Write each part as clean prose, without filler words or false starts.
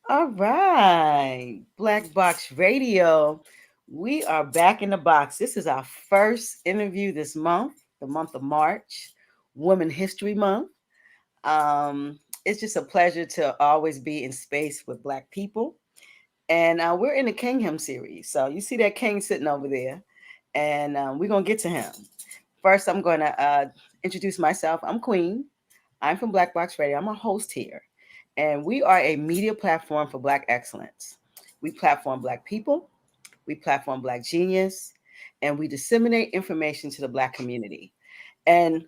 All right, Black Box Radio. We are back in the box. This is our first interview this month, the month of March, Women History Month. It's just a pleasure to always be in space with Black people. And we're in the Kingdom series. So you see that king sitting over there, and we're going to get to him. First, I'm going to introduce myself. I'm Queen. I'm from Black Box Radio. I'm a host here. And we are a media platform for Black excellence. We platform Black people, we platform Black genius, and we disseminate information to the Black community. And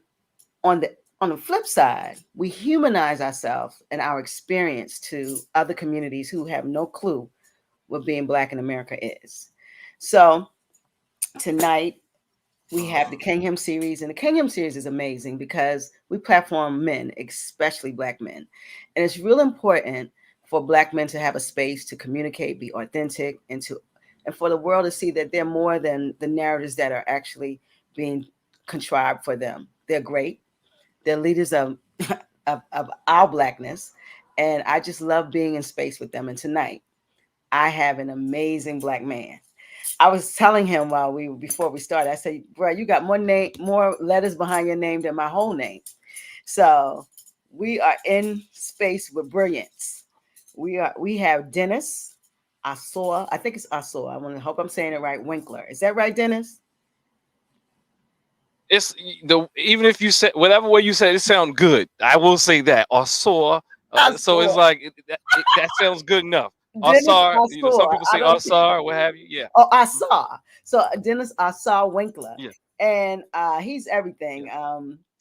on the on the flip side, we humanize ourselves and our experience to other communities who have no clue what being Black in America is. So tonight we have the Kingdom series, and the Kingdom series is amazing because we platform men, especially Black men, and it's real important for Black men to have a space to communicate, be authentic, and for the world to see that they're more than the narratives that are actually being contrived for them. They're great. They're leaders of of our Blackness, and I just love being in space with them. And tonight, I have an amazing Black man. I was telling him before we started, I said, bro, you got more letters behind your name than my whole name. So we are in space with brilliance. We have Dennis Ausar. I think it's Ausar. I hope I'm saying it right. Winkler. Is that right, Dennis? It's even if you said whatever way you said it sound good. I will say that or saw. So it's Ausar. like that sounds good enough. Dennis Ausar, some Ausar. people I say don't think. Ausar, what have you. Yeah. Oh, I Mhm. saw. So Dennis, I saw Winkler, Yeah. and he's Yeah. everything.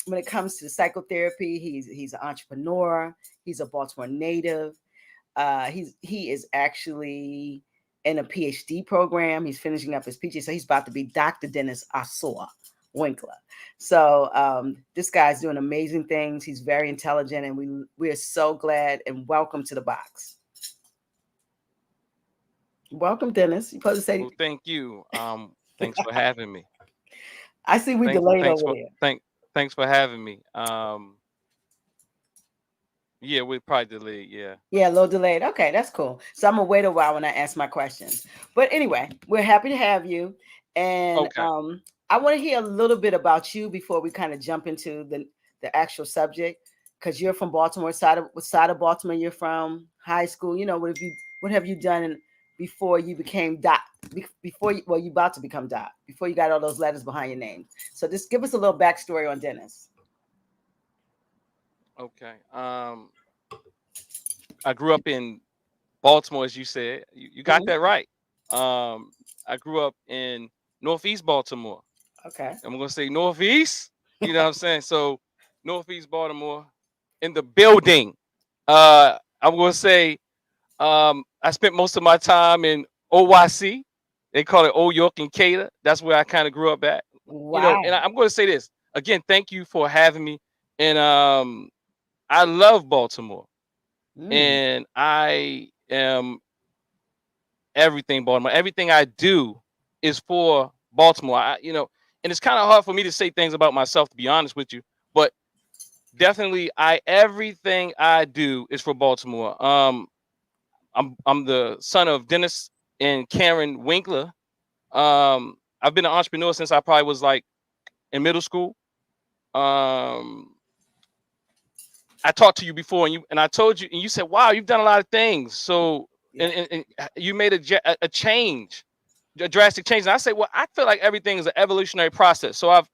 When it comes to psychotherapy, he's an entrepreneur. He's a Baltimore native. He is actually in a PhD program. He's finishing up his PhD, so he's about to be Dr. Dennis Asor Winkler. So this guy's doing amazing things. He's very intelligent, and we're so glad and welcome to the box. Welcome, Dennis. You supposed to say Well, thank you. Thanks for having me. I see we Thank, delayed thanks over for there. thank, thanks for having me. Yeah, we probably delayed. Yeah. Yeah, a little delayed. Okay, that's cool. So I'm gonna wait a while when I ask my questions. But anyway, we're happy to have you, and Okay. I want to hear a little bit about you before we kind of jump into the actual subject. Because you're from Baltimore, what side of Baltimore you're from? High school, what have you done before you became Doc? You about to become Doc before you got all those letters behind your name. So just give us a little backstory on Dennis. Okay. I grew up in Baltimore, as you said. You got Mhm. that right. I grew up in Northeast Baltimore. Okay. I'm gonna say Northeast. You know what I'm saying? So Northeast Baltimore in the building. I'm gonna say I spent most of my time in OYC. They call it Old York and Cater. That's where I kind of grew up at. And Wow. I'm gonna say this again. Thank you for having me. And I love Baltimore, Mm. and I am everything Baltimore. Everything I do is for Baltimore. And it's kind of hard for me to say things about myself, to be honest with you. But definitely, I everything I do is for Baltimore. I'm the son of Dennis and Karen Winkler. I've been an entrepreneur since I probably was like in middle school. Um, I talked to you before, and I told you, and you said, "Wow, you've done a lot of things." So, Yeah. and you made a change, a drastic change. And I say, well, I feel like everything is an evolutionary process. So I've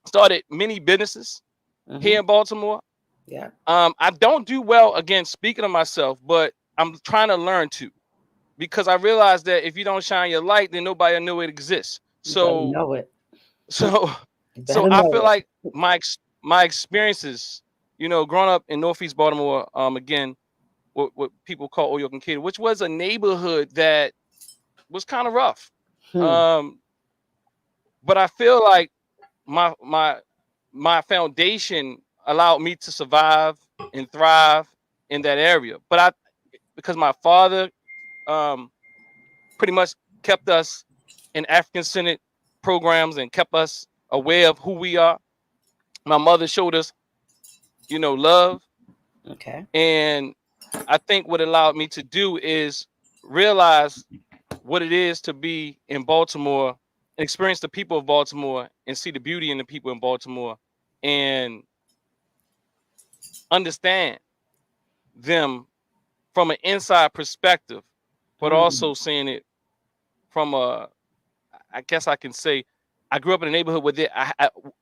started many businesses Hmm. here in Baltimore. Yeah. I don't do well again speaking of myself, but I'm trying to learn to because I realize that if you don't shine your light, then nobody will know it exists. You better So, know it. so, You so better I know feel it. like my experiences, growing up in Northeast Baltimore, again, what people call Old York and Cater, which was a neighborhood that was kind of rough. Hmm. Um, but I feel like my my my foundation allowed me to survive and thrive in that area. But because my father um, pretty much kept us in African centered programs and kept us aware of who we are. My mother showed us, love, Okay. and I think what allowed me to do is realize what it is to be in Baltimore and experience the people of Baltimore and see the beauty in the people in Baltimore and understand them from an inside perspective, but Mm. also seeing it from a, I guess I can say, I grew up in a neighborhood where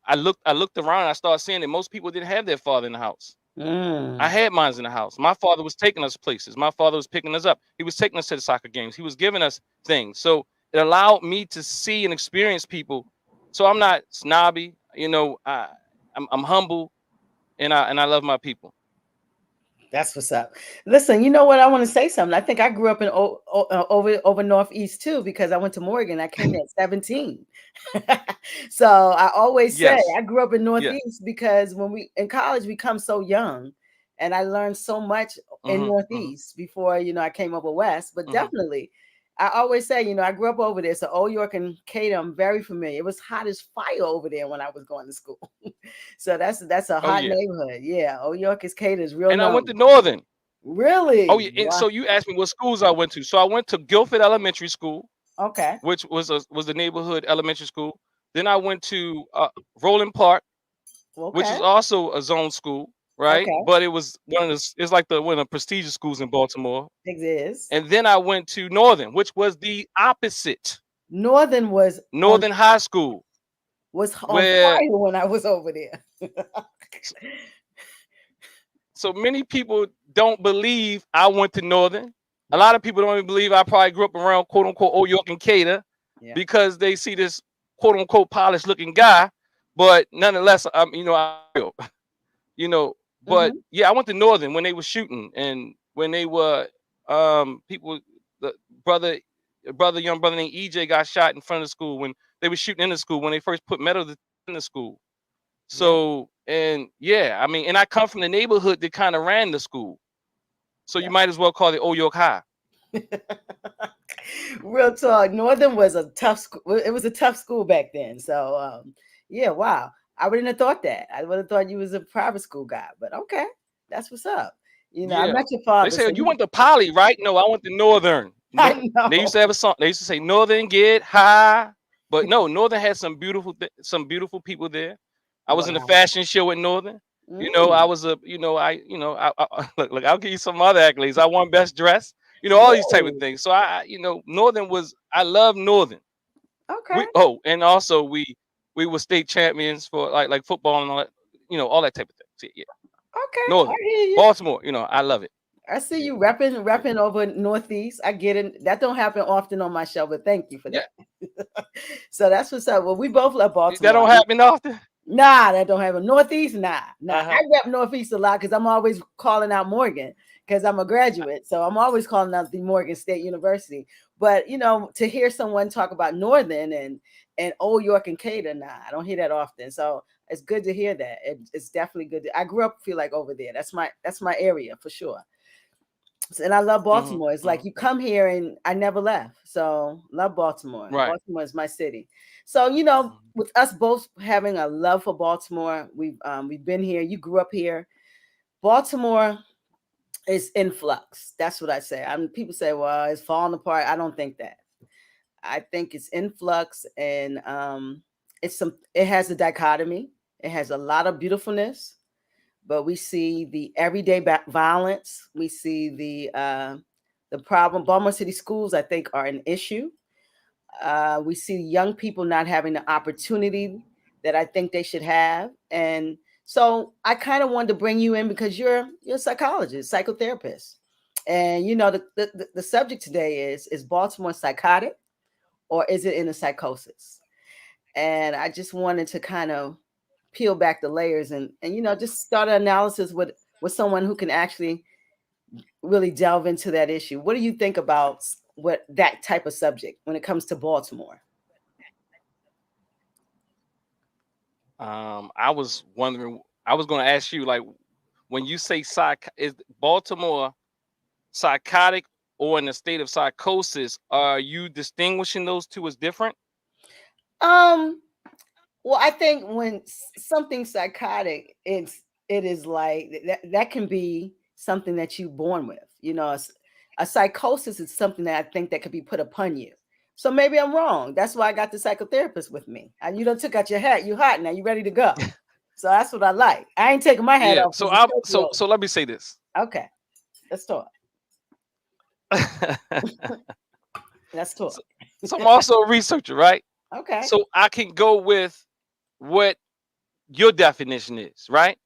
I looked around and I started seeing that most people didn't have their father in the house. I Mm. had mines in the house. My father was taking us places. My father was picking us up. He was taking us to the soccer games. He was giving us things. So it allowed me to see and experience people. So I'm not snobby, I'm humble and I love my people. That's what's up. Listen, you know what? I want to say something. I think I grew up in over Northeast too because I went to Morgan. I came there at 17. So I always say Yes. I grew up in Yeah. Northeast because when we in college we come so young, and I learned so much in Mm-hmm. Mm-hmm. Northeast before I came over West. But Mm-hmm. definitely, I always say I grew up over there, so Old York and Cato, I'm very familiar. It was hot as fire over there when I was going to school. So that's a Oh hot yeah. neighborhood. Yeah, Old York is Cato is real And I went to known. Northern. Oh Really? yeah. And Wow. so you asked me what schools I went to. So I went to Guilford Elementary School, Okay. which was the neighborhood elementary school. Then I went to Roland Park, which Okay. was also a zone school, right? Okay. But it was it's like one of the prestigious schools in Baltimore. It is. And then I went to Northern, which was the opposite, Northern Northern High School, was on where fire when I was over there. s- so many people don't believe I went to Northern. A lot Wow. of people don't even believe I probably grew up around quote unquote Old York and Cater Yeah. because they see this quote unquote polished looking guy. But nonetheless, I'm real. But Hmm. yeah, I went to Northern when they were shooting and when they were people, the brother young brother named EJ got shot in front of the school when they were shooting in the school when they first put metal in the school. Yeah. So and yeah, I mean, and I come from the neighborhood that kind of ran the school, so you Yeah. might as well call it Old York High. Real talk. Northern was a tough school. It was a tough school back then. So yeah, wow. I wouldn't have thought that. I would have thought you was a private school guy, but okay. That's what's up. I Yeah, met your they father, say, so "Oh, you went to Poly, right?" No, I went to Northern. I No, they used know. to have a song. They used to say Northern get high, but no, Northern had some beautiful people there. I was in the Wow. fashion show at Northern. I Mm. was look. I'll give you some other accolades. I won best dress. All these type of Really? things. So Northern was. I love Northern. Okay. And also we were state champions for like football and all that. All that type of things. Yeah, yeah. Okay. I Northern, hear you. Baltimore. I love it. I see Yeah, you repping yeah, repping over Northeast. I get it. That don't happen often on my show, but thank you for yeah. that. So that's what's up. Well, we both love That Baltimore. don't happen often. Nah, that don't happen. Northeast, nah, nah. Uh I huh. rep Northeast a lot because I'm always calling out Morgan because I'm a graduate. So I'm always calling out the Morgan State University. But to hear someone talk about Northern and Old York and Cater, nah, I don't hear that often. So it's good to hear that. It's definitely good. I grew up feel like over there. That's my area for sure. And I love Hmm. Baltimore. It's like Hmm. you come here and I never left. So love Baltimore. Right. Baltimore is my city. So Mhm. with us both having a love for Baltimore, we've been here. You grew up here. Baltimore is in flux. That's what I say. People say, well, it's falling apart. I don't think that. I think it's in flux, and it has a dichotomy. It has a lot of beautifulness, but we see the everyday violence. We see the problem. Baltimore City schools, I think, are an issue. We see young people not having the opportunity that I think they should have, and so I kind of wanted to bring you in because you're a psychologist, psychotherapist, and the subject today is Baltimore psychotic or is it in a psychosis? And I just wanted to kind of peel back the layers and just start an analysis with someone who can actually really delve into that issue. What do you think about what that type of subject when it comes to Baltimore? I was wondering. I was going to ask you, like, when you say is Baltimore psychotic or in a state of psychosis? Are you distinguishing those two as different? Um, well, I think when something psychotic, it is like that can be something that you're born with. You know, a psychosis is something that I think that could be put upon you. So maybe I'm wrong. That's why I got the psychotherapist with me. And you done took out your hat. You hot now. You ready to go. So that's what I like. I ain't taking my hat Yeah. off So because it's Scorpio. so let me say this. Okay, let's talk. Let's talk. so, so I'm also a researcher, right? Okay. So I can go with what your definition is, right?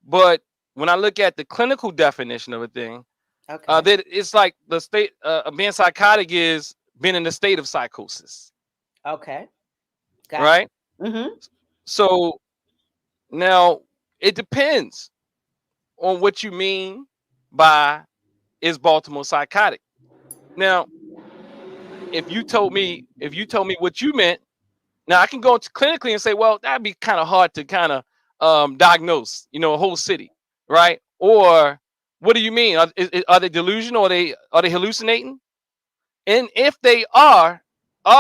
But when I look at the clinical definition of a thing, Okay. that it's like the state of being psychotic is being in the state of psychosis, Okay. Gotcha. right? Mm-hmm. So now it depends on what you mean by is Baltimore psychotic. Now, if you told me what you meant, now I can go to clinically and say, well, that'd be kind of hard to kind of diagnose, you know, a whole city, right? Or what do you mean? Are they delusional? Are they hallucinating? And if they are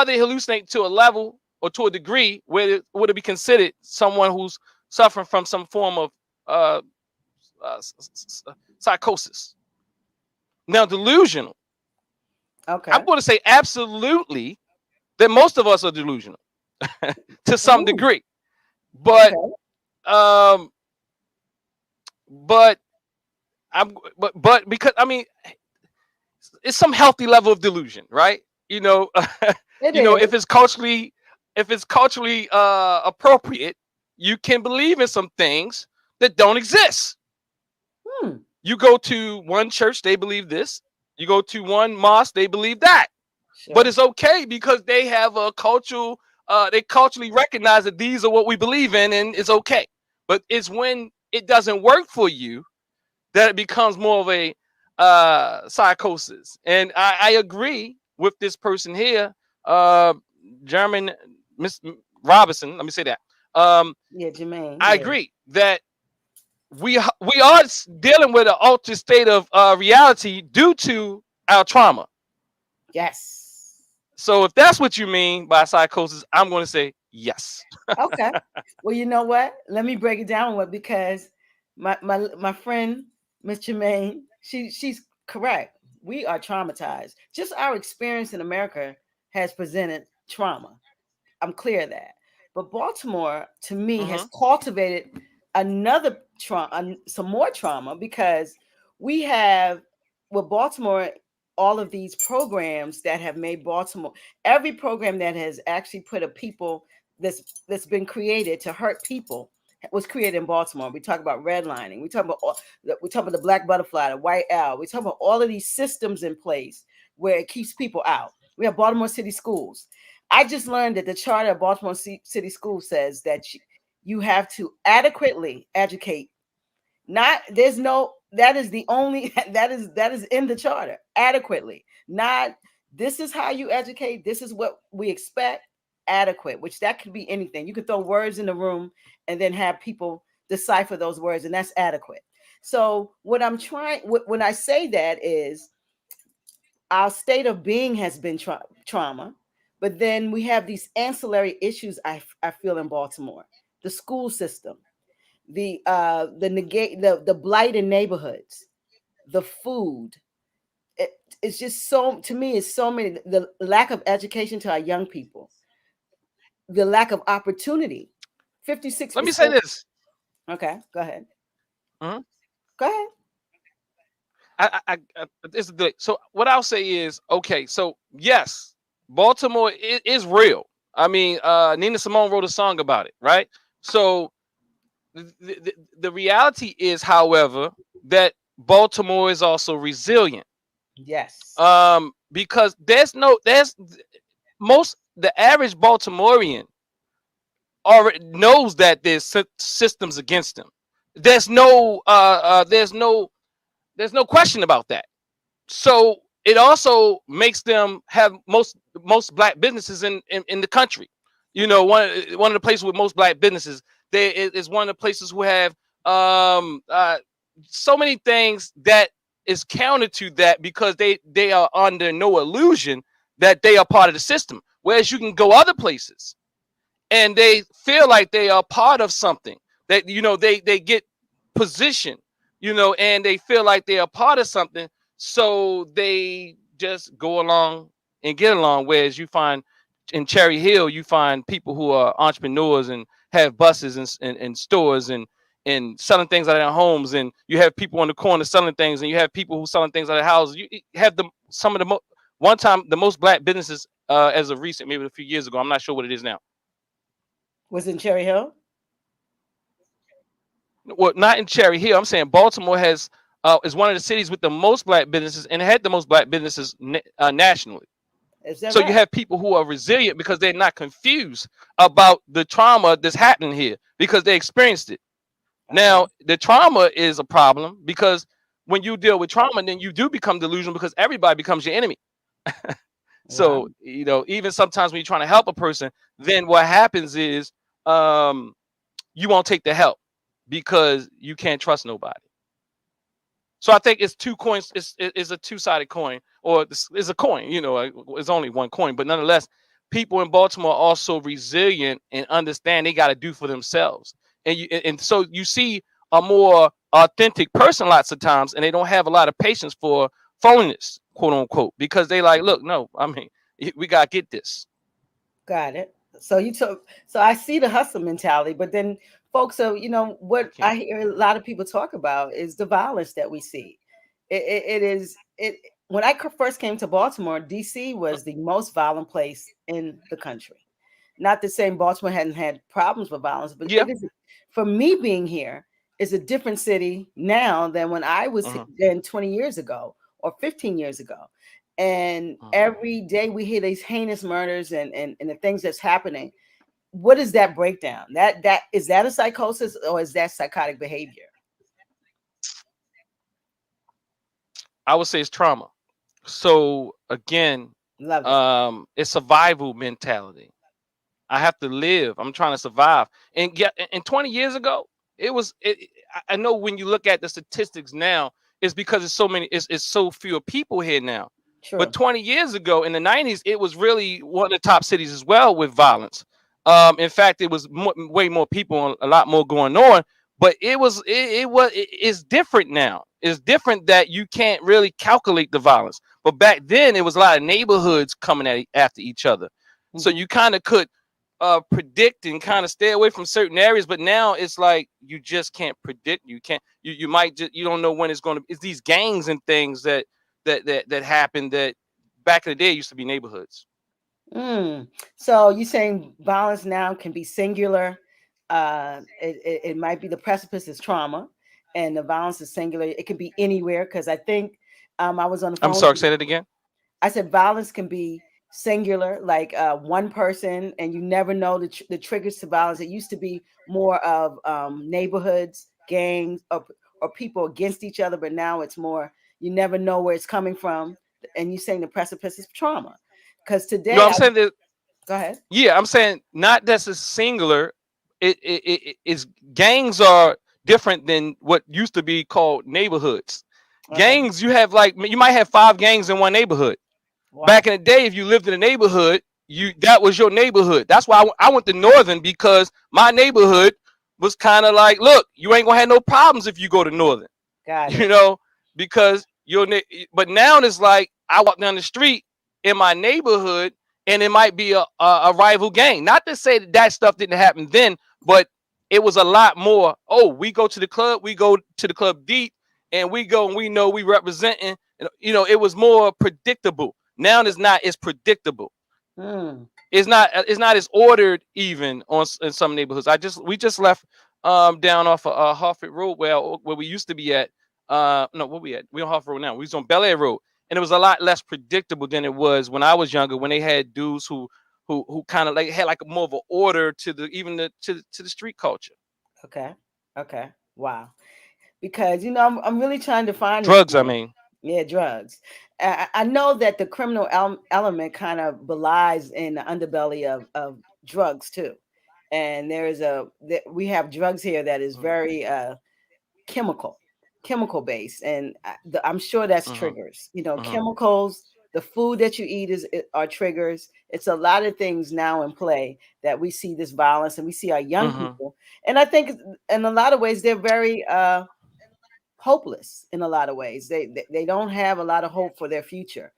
they hallucinating to a level or to a degree where would it be considered someone who's suffering from some form of uh, psychosis? Now, delusional, Okay. I'm going to say absolutely that most of us are delusional to some Ooh. degree, but Okay. um, but but because I mean, it's some healthy level of delusion, right? You know, It you know, is. if it's culturally appropriate, you can believe in some things that don't exist. Hmm. You go to one church, they believe this. You go to one mosque, they believe that. But Sure. it's okay because they have a cultural, they culturally recognize that these are what we believe in, and it's okay. But it's when it doesn't work for you that it becomes more of a psychosis. And I agree with this person here, uh, German Miss Robinson. Let me say that. Yeah, Jermaine. I Yeah. agree that we are dealing with an altered state of reality due to our trauma. Yes. So if that's what you mean by psychosis, I'm going to say yes. Okay. Well, you know what? Let me break it down with because my friend Miss Jermaine, she's correct. We are traumatized. Just our experience in America has presented trauma. I'm clear of that. But Baltimore, to me, has Mm-hmm. cultivated another trauma, some more trauma, because we have with Baltimore all of these programs that have made Baltimore. Every program that has actually put a people that's been created to hurt people was created in Baltimore. We talk about redlining. We talk about the black butterfly, the white owl. We talk about all of these systems in place where it keeps people out. We have Baltimore City Schools. I just learned that the charter of Baltimore City Schools says that you have to adequately educate. Not there's no that is the only that is in the charter. Adequately. Not this is how you educate. This is what we expect. Adequate, which that could be anything. You could throw words in the room and then have people decipher those words, and that's adequate. So what I'm trying when I say that is our state of being has been trauma, but then we have these ancillary issues I feel in Baltimore. The school system, the blight in neighborhoods, the food. It's just so to me it's so many the lack of education to our young people, the lack of opportunity. Let me say 56%. this. Okay, go ahead. Mhm. Go ahead. This is good. So what I'll say is, okay, so yes, Baltimore is real. I mean, Nina Simone wrote a song about it, right? So the reality is, however, that Baltimore is also resilient. Yes. Because there's most the average Baltimorean already knows that there's systems against them. There's no there's no question about that. So it also makes them have most black businesses in the country. You know, one of the places with most black businesses there is one of the places who have so many things that is counter to that because they are under no illusion that they are part of the system. Whereas you can go other places and they feel like they are part of something that you know they get position and they feel like they're a part of something, so they just go along and get along. Whereas you find in Cherry Hill, you find people who are entrepreneurs and have buses and stores and selling things out of their homes, and you have people on the corner selling things, and you have people who selling things out of houses. You have some of the one time the most black businesses as of recent, maybe a few years ago. I'm not sure what it is now. Was in Cherry Hill? Well, not in Cherry Hill. I'm saying Baltimore is one of the cities with the most black businesses, and it had the most black businesses nationally. Is that So you right? have people who are resilient because they're not confused about the trauma that's happening here because they experienced it. Okay. Now, the trauma is a problem because when you deal with trauma, then you do become delusional because everybody becomes your enemy. Wow. So, even sometimes when you're trying to help a person, then what happens is you won't take the help because you can't trust nobody. So I think it's two coins. It's a two-sided coin, or it's a coin. It's only one coin, but nonetheless, people in Baltimore are also resilient and understand they got to do for themselves. And so you see a more authentic person lots of times, and they don't have a lot of patience for phoniness, quote unquote, because they like, look, no, I mean, we gotta get this. Got it. So so I see the hustle mentality, but then folks are, I what I can't. hear a lot of people talk about is the violence that we see. It is it when I first came to Baltimore, DC was the most violent place in the country. Not to say Baltimore hadn't had problems with violence, but Yeah. it is, for me being here, is a different city now than when I was Uh-huh. then 20 years ago or 15 years ago. And Uh-huh. every day we hear these heinous murders and the things that's happening. What is that breakdown? That is that a psychosis or is that psychotic behavior? I would say it's trauma. So again, Love it. it's survival mentality. I have to live. I'm trying to survive. And get and 20 years ago, it was. I know when you look at the statistics now, it's because it's so many. It's so fewer people here now. But True. 20 years ago, in the 90s, it was really one of the top cities as well with violence. In fact, it was way more people, a lot more going on. But it's different now. It's different that you can't really calculate the violence. But back then, it was a lot of neighborhoods coming after each other. So Hmm. you kind of could predict and kind of stay away from certain areas, but now it's like you just can't predict. You can't. You might just you don't know when it's going to. It's these gangs and things that happen that back in the day used to be neighborhoods. Mm. So you're saying violence now can be singular. It might be the precipice is trauma, and the violence is singular. It can be anywhere because I think I was on the I'm phone. sorry. Say that again. I said violence can be singular, like one person, and you never know the triggers to violence. It used to be more of neighborhoods, gangs, or people against each other, but now it's more you never know where it's coming from. And you're saying the precipice is trauma, because No, today I'm I saying that. go ahead. Yeah, I'm saying not that it's singular. It's gangs are different than what used to be called neighborhoods. Okay, Gangs, you have like you might have 5 gangs in one neighborhood. Back wow, in the day, if you lived in a neighborhood, you that was your neighborhood. That's why I went to Northern because my neighborhood was kind of like, look, you ain't gonna have no problems if you go to Northern, got you it. know, because but now it's like I walk down the street in my neighborhood and it might be a rival gang. Not to say that stuff didn't happen then, but it was a lot more. Oh, we go to the club, we go to the club deep, and we go and we know we representing. It was more predictable. Now it's not as predictable. Hmm. It's not as ordered even in some neighborhoods. We just left down off of Hartford Road where we used to be at. No, where we at? We on Hartford Road now. We was on Bel Air Road, and it was a lot less predictable than it was when I was younger. When they had dudes who kind of like had like more of an order to the even to the street culture. Okay, okay, wow. Because I'm really trying to find this Drugs, I balance. mean. Yeah, drugs. I know that the criminal element kind of belies in the underbelly of drugs too, and we have drugs here that is Mm-hmm. very chemical, chemical based, and I'm sure that's Mm-hmm. triggers. Mm-hmm. Chemicals. The food that you eat are triggers. It's a lot of things now in play that we see this violence, and we see our young Mm-hmm. people, and I think in a lot of ways they're very hopeless in a lot of ways. They don't have a lot of hope for their future.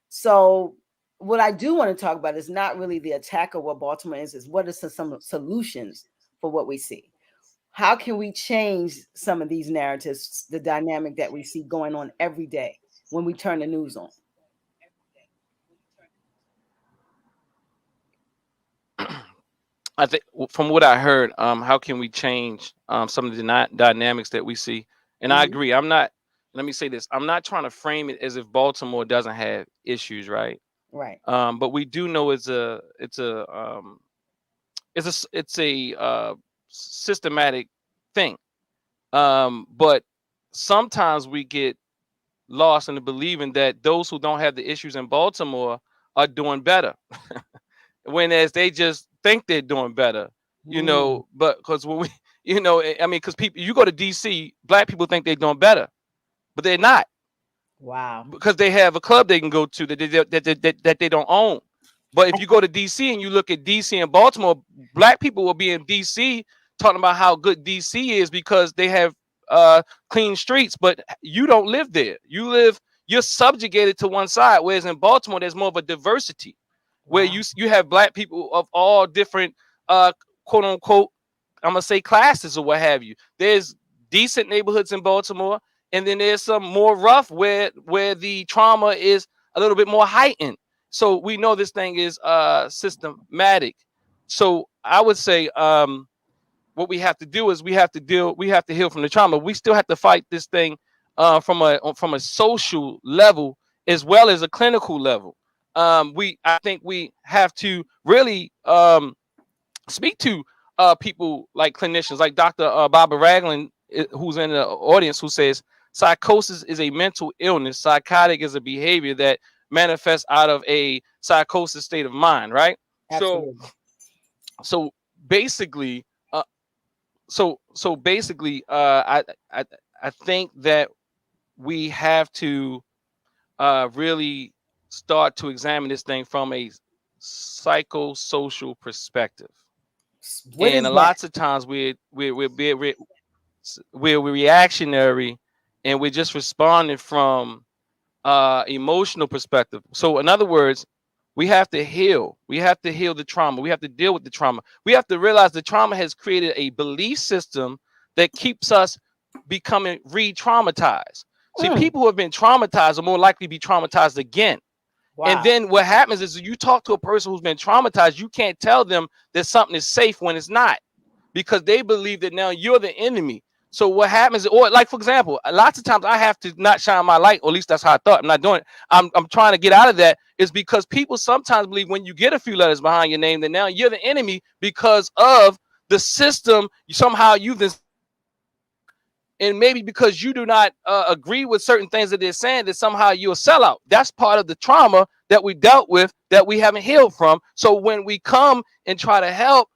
So what I do want to talk about is not really the attack of what Baltimore is what are some solutions for what we see. How can we change some of these narratives, the dynamic that we see going on every day when we turn the news on? I think from what I heard, how can we change some of the dynamics that we see? And I Mm-hmm. agree. I'm not. Let me say this. I'm not trying to frame it as if Baltimore doesn't have issues, right? Right. But we do know it's a systematic thing. But sometimes we get lost in the believing that those who don't have the issues in Baltimore are doing better, when as they just think they're doing better, Mm. but because when we, I mean, because people, you go to DC, black people think they're doing better, but they're not, Wow. because they have a club they can go to that they don't own. But if you go to DC and you look at DC and Baltimore, black people will be in DC talking about how good DC is because they have clean streets, but you don't live there. You're subjugated to one side, whereas in Baltimore there's more of a diversity, where Wow. you have black people of all different quote unquote, I'm gonna say, classes or what have you. There's decent neighborhoods in Baltimore, and then there's some more rough where the trauma is a little bit more heightened. So we know this thing is systematic. So I would say what we have to do is we have to heal from the trauma. We still have to fight this thing from a social level as well as a clinical level. I think we have to really speak to people like clinicians like Dr. Barbara Ragland, who's in the audience, who says psychosis is a mental illness. Psychotic is a behavior that manifests out of a psychosis state of mind, right? So Absolutely. so basically, I I think that we have to really start to examine this thing from a psychosocial perspective. What And is a that? lots of times we're reactionary, and we're just responding from emotional perspective. So in other words, we have to heal. We have to heal the trauma. We have to deal with the trauma. We have to realize the trauma has created a belief system that keeps us becoming re-traumatized. See, Mm. people who have been traumatized are more likely to be traumatized again. And Wow. then what happens is, you talk to a person who's been traumatized, you can't tell them that something is safe when it's not, because they believe that now you're the enemy. So what happens, or like for example, lots of times I have to not shine my light, or at least that's how I thought. I'm not doing it. I'm trying to get out of that. Is because people sometimes believe when you get a few letters behind your name that now you're the enemy because of the system somehow you've and maybe because you do not agree with certain things that they're saying, that somehow you're a sellout. That's part of the trauma that we dealt with, that we haven't healed from. So when we come and try to help,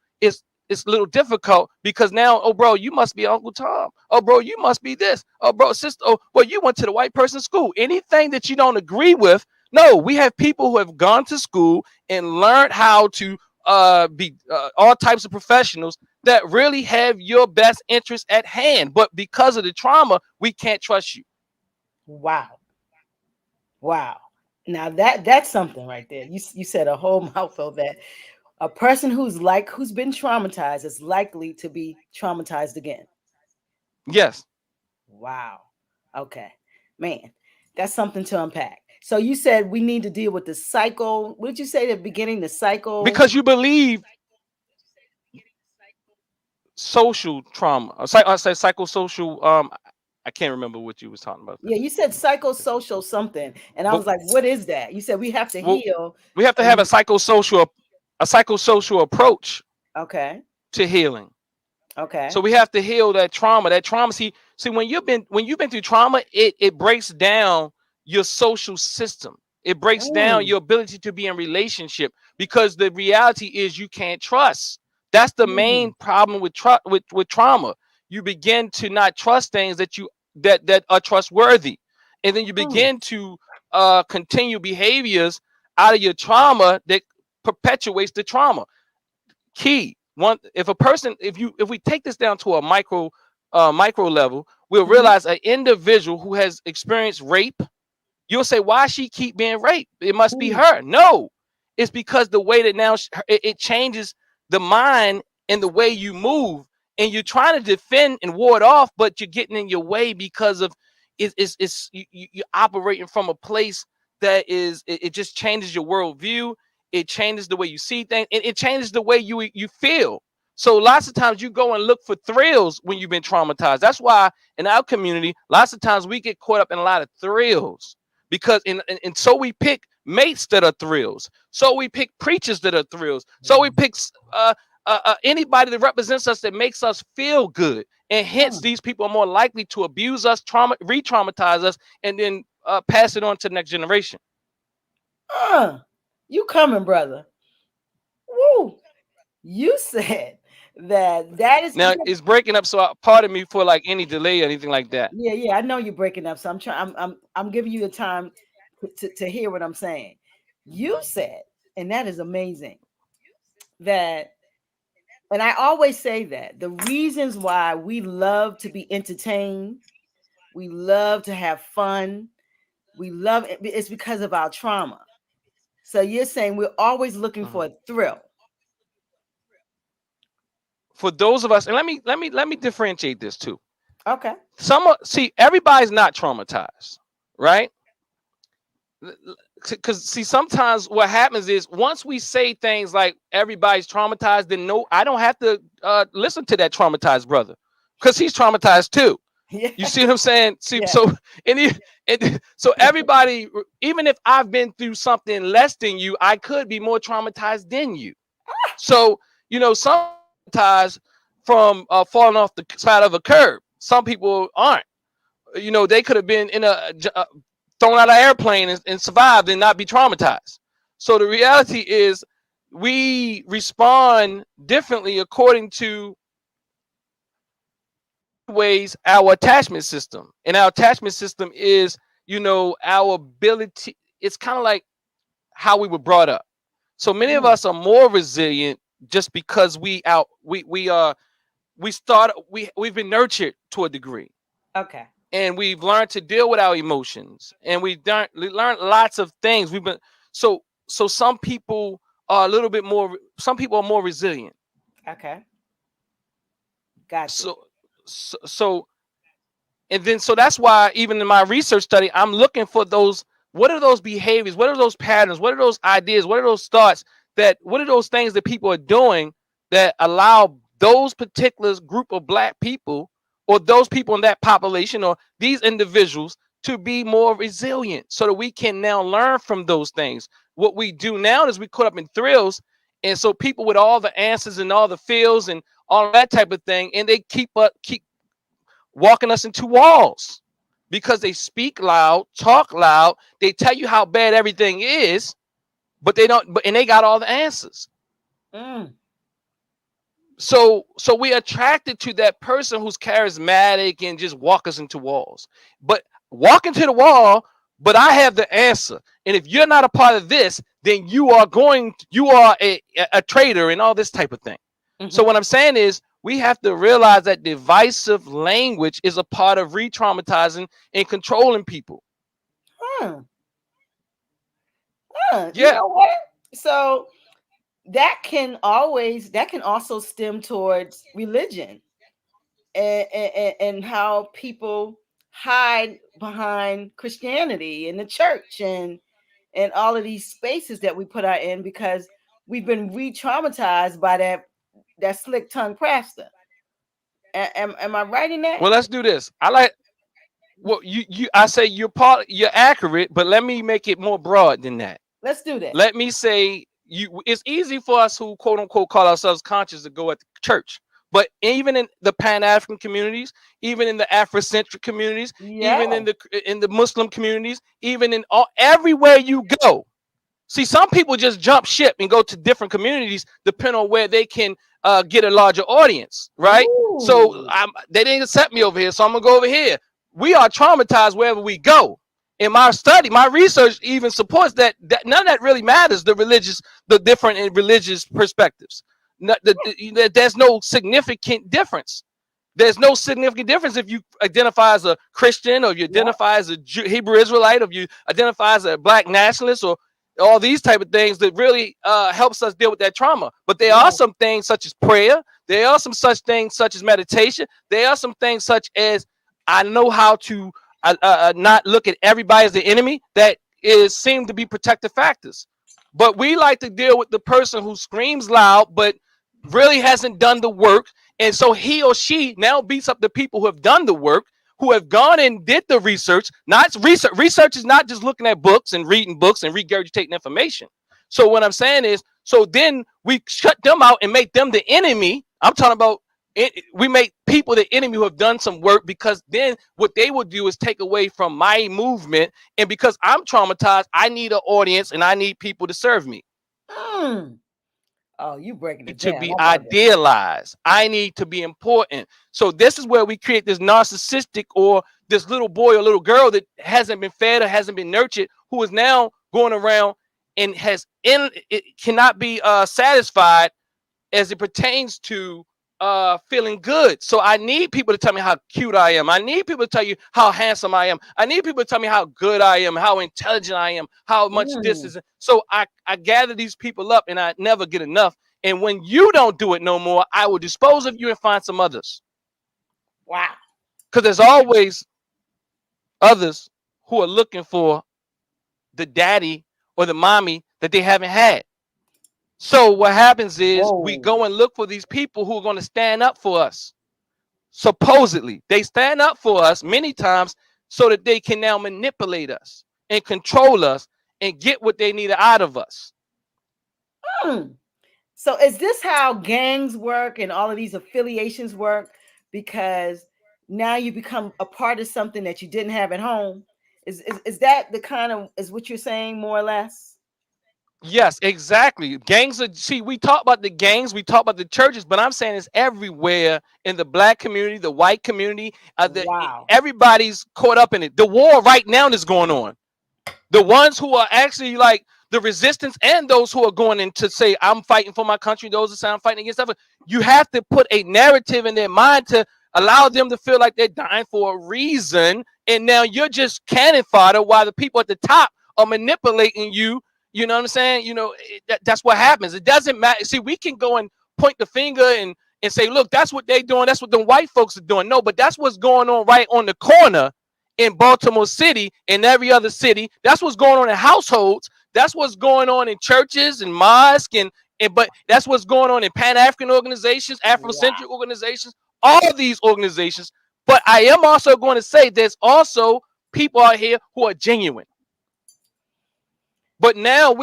it's a little difficult, because now, oh bro, you must be Uncle Tom. Oh bro, you must be this. Oh bro, sister. Oh well, you went to the white person school. Anything that you don't agree with. No, we have people who have gone to school and learned how to be all types of professionals that really have your best interest at hand. But because of the trauma, we can't trust you. Wow. Wow. Now that's something right there. You said a whole mouthful that a person who's been traumatized is likely to be traumatized again. Yes, Wow. Okay. Man, that's something to unpack. So you said we need to deal with the cycle. What did you say at the beginning? The cycle. because you believe social trauma. I say psychosocial. I can't remember what you was talking about there. Yeah, you said psychosocial something. And I But was like, what is that? You said we have to well, heal. we have to And have we a psychosocial approach okay. to healing. Okay. So we have to heal that trauma. That trauma. See, when you've been through trauma, it breaks down your social system. It breaks down Mm, your ability to be in relationship, because the reality is you can't trust. That's the main mm, problem with trauma. You begin to not trust things that are trustworthy, and then you mm, begin to continue behaviors out of your trauma that perpetuates the trauma. Key one, if a person, if we take this down to a micro level, we'll Mhm. realize an individual who has experienced rape, you'll say, why she keep being raped? It must be Mm. her. No, it's because the way that now it changes the mind and the way you move, and you're trying to defend and ward off, but you're getting in your way because of you're operating from a place that is it just changes your worldview. It changes the way you see things, and it changes the way you feel. So lots of times you go and look for thrills when you've been traumatized. That's why in our community, lots of times we get caught up in a lot of thrills because and so we pick mates that are thrills. So we pick preachers that are thrills. So we pick anybody that represents us that makes us feel good. And hence, these people are more likely to abuse us, re-traumatize us, and then pass it on to the next generation. You coming, brother? Woo! You said that is Now because it's breaking up, so pardon me for like any delay or anything like that. yeah. I know you're breaking up, so I'm trying. I'm giving you the time to hear what I'm saying. You said, and that is amazing. That, and I always say that the reasons why we love to be entertained, we love to have fun, we love it, it's because of our trauma. So you're saying we're always looking for Mhm. a thrill. For those of us, and let me differentiate this too. Okay. See, everybody's not traumatized, right? Because see, sometimes what happens is once we say things like everybody's traumatized, then no, I don't have to listen to that traumatized brother because he's traumatized too. Yeah. You see what I'm saying? See, Yeah. so so everybody, even if I've been through something less than you, I could be more traumatized than you. So some traumatized from falling off the side of a curb. Some people aren't. They could have been in thrown out of an airplane and survived and not be traumatized. So the reality is we respond differently according to ways our attachment system. And our attachment system is, our ability. It's kind of like how we were brought up. So many of Mm, us are more resilient just because we've been nurtured to a degree, okay. and we've learned to deal with our emotions, and we've learned lots of things. We've been so some people are a little bit more. Some people are more resilient. Okay. Got you. So and then so that's why even in my research study, I'm looking for those. What are those behaviors? What are those patterns? What are those ideas? What are those thoughts? What are those things that people are doing that allow those particular group of black people, or those people in that population, or these individuals, to be more resilient, so that we can now learn from those things. What we do now is we caught up in thrills, and so people with all the answers and all the feels and all that type of thing, and they keep walking us into walls because they speak loud, talk loud, they tell you how bad everything is, but they don't, and they got all the answers. Mm, So we're attracted to that person who's charismatic and just walk us into walls. But walk into the wall, but I have the answer. And if you're not a part of this, then you are a traitor and all this type of thing. So mm-hmm. what I'm saying is we have to realize that divisive language is a part of re-traumatizing and controlling people. Huh. You Yeah. know what? So that can also stem towards religion and how people hide behind Christianity and the church and all of these spaces that we put our in because we've been re-traumatized by that slick tongue pastor. Am I right in that? Well, let's do this. I like well you I say you're accurate, but let me make it more broad than that. Let's do that. Let me say it's easy for us who quote unquote call ourselves conscious to go at the church. But even in the Pan-African communities, even in the Afrocentric communities, Yeah. even in the Muslim communities, even in everywhere you go. See, some people just jump ship and go to different communities depending on where they can get a larger audience, right? So Ooh. they didn't accept me over here, so I'm gonna go over here. We are traumatized wherever we go. In my study, my research even supports that none of that really matters. The different religious perspectives. There's no significant difference. There's no significant difference if you identify as a Christian, or you Yep. identify as a Hebrew Israelite, or you identify as a black nationalist, or all these type of things that really helps us deal with that trauma. But there are Right. some things such as prayer. There are some such things such as meditation. There are some things such as I know how to not look at everybody as the enemy. That is seem to be protective factors. But we like to deal with the person who screams loud but really hasn't done the work, and so he or she now beats up the people who have done the work, who have gone and did the research. Not research. Research is not just looking at books and reading books and regurgitating information. So what I'm saying is, so then we shut them out and make them the enemy. I'm talking about we make people the enemy who have done some work, because then what they will do is take away from my movement. And because I'm traumatized, I need an audience and I need people to serve me. Mm. Oh, you breaking it To down. be I love it. idealized. I need to be important. So this is where we create this narcissistic, or this little boy or little girl that hasn't been fed or hasn't been nurtured, who is now going around and it cannot be satisfied as it pertains to feeling good. So I need people to tell me how cute I am. I need people to tell you how handsome I am. I need people to tell me how good I am, how intelligent I am, how much this Mm. is. So I gather these people up, and I never get enough. And when you don't do it no more, I will dispose of you and find some others. Wow. Because there's always others who are looking for the daddy or the mommy that they haven't had. So what happens is we Whoa. go and look for these people who are going to stand up for us. Supposedly, they stand up for us many times so that they can now manipulate us and control us and get what they need out of us. Mm. So is this how gangs work and all of these affiliations work? Because now you become a part of something that you didn't have at home. Is that the kind of is what you're saying more or less? Yes, exactly. Gangs are, see, we talk about the gangs, we talk about the churches, but I'm saying it's everywhere in the black community, the white community. Wow. Everybody's caught up in it. The war right now is going on. The ones who are actually like the resistance, and those who are going in to say, I'm fighting for my country, those that say I'm fighting against stuff. You have to put a narrative in their mind to allow them to feel like they're dying for a reason. And now you're just cannon fodder while the people at the top are manipulating you. You know what I'm saying? That's what happens. It doesn't matter. See, we can go and point the finger and say, look, that's what they're doing. That's what the white folks are doing. No, but that's what's going on right on the corner in Baltimore City and every other city. That's what's going on in households. That's what's going on in churches and mosques, but that's what's going on in Pan-African organizations, Wow. Afrocentric organizations, all of these organizations. But I am also going to say there's also people out here who are genuine. But now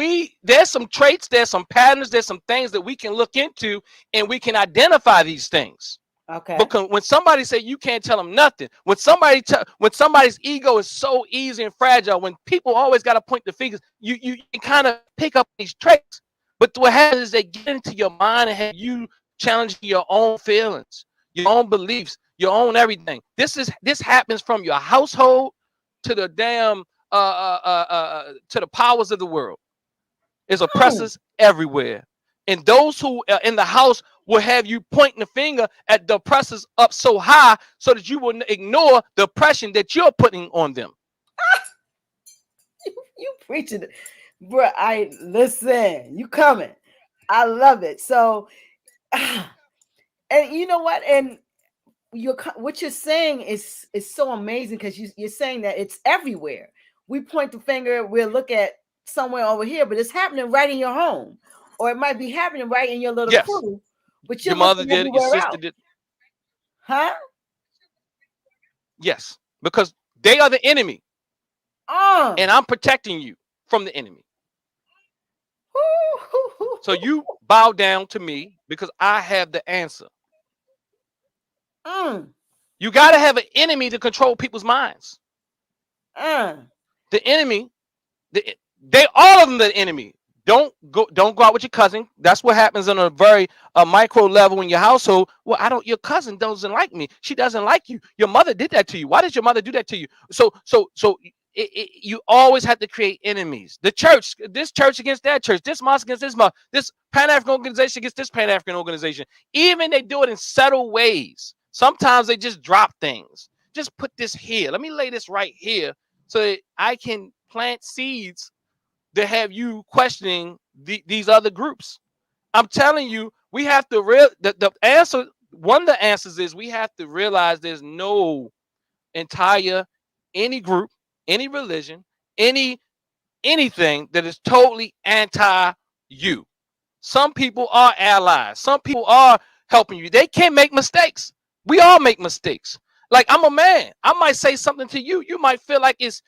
there's some traits, there's some patterns, there's some things that we can look into, and we can identify these things. Okay. Because when somebody say you can't tell them nothing, when somebody's ego is so easy and fragile, when people always got to point the fingers, you can kind of pick up these traits. But what happens is they get into your mind and have you challenging your own feelings, your own beliefs, your own everything. This happens from your household to the damn to the powers of the world. There's Mm. oppressors everywhere. And those who are in the house will have you pointing the finger at the oppressors up so high so that you will ignore the oppression that you're putting on them. You preaching it. Bro, I listen. You coming. I love it. So and you know what? And what you're saying is so amazing because you're saying that it's everywhere. We point the finger, we'll look at somewhere over here, but it's happening right in your home, or it might be happening right in your little Yes, crew, but you're your mother looking did it, your everywhere sister else, did. huh? Yes, because they are the enemy, Um, and I'm protecting you from the enemy. So you bow down to me because I have the answer. mm, You got to have an enemy to control people's minds. uh, The enemy, they all of them the enemy. Don't go out with your cousin. That's what happens on a very micro level in your household. Well, your cousin doesn't like me. She doesn't like you. Your mother did that to you. Why did your mother do that to you? So you always have to create enemies. The church, this church against that church, this mosque against this mosque, this Pan-African organization against this Pan-African organization. Even they do it in subtle ways. Sometimes they just drop things. Just put this here. Let me lay this right here so that I can plant seeds to have you questioning these other groups. I'm telling you, we have to the answer. One of the answers is we have to realize there's no entire any group, any religion, anything that is totally anti you. Some people are allies. Some people are helping you. They can make mistakes. We all make mistakes. Like, I'm a man. I might say something to you. You might feel like it's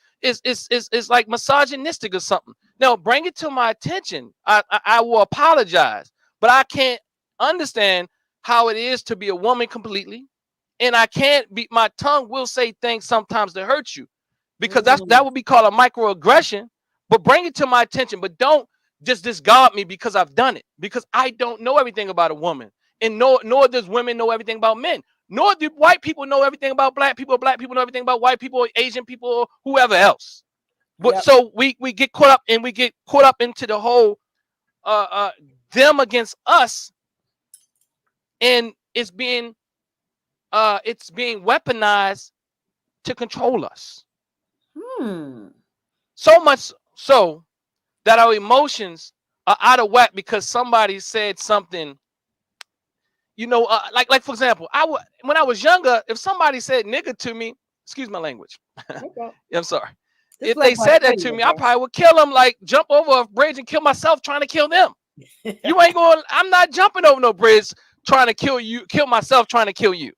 like misogynistic or something. No, bring it to my attention. I will apologize. But I can't understand how it is to be a woman completely. And I can't be, my tongue will say things sometimes that hurt you, because that would be called a microaggression. But bring it to my attention. But don't just discard me because I've done it, because I don't know everything about a woman, and nor does women know everything about men, nor do white people know everything about black people know everything about white people, Asian people, or whoever else. But Yep. so we get caught up, and we get caught up into the whole them against us, and it's being weaponized to control us. So much so that our emotions are out of whack because somebody said something. Like for example, when I was younger, if somebody said nigga to me, excuse my language, Okay. I'm sorry. This If they Black Box said that to Radio, me, I bro. probably would kill them, like jump over a bridge and kill myself trying to kill them. You ain't going. I'm not jumping over no bridge trying to kill myself trying to kill you.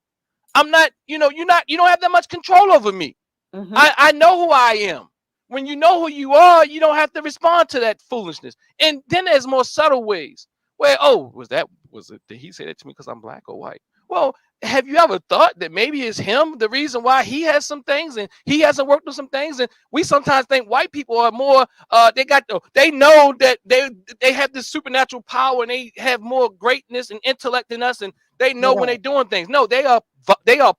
I'm not. You don't have that much control over me. I know who I am. When you know who you are, you don't have to respond to that foolishness. And then there's more subtle ways where, did he say that to me because I'm black or white? Well, have you ever thought that maybe it's him the reason why he has some things and he hasn't worked on some things? And we sometimes think white people are more they know that they have this supernatural power and they have more greatness and intellect than us, and they know when they're doing things. No, they are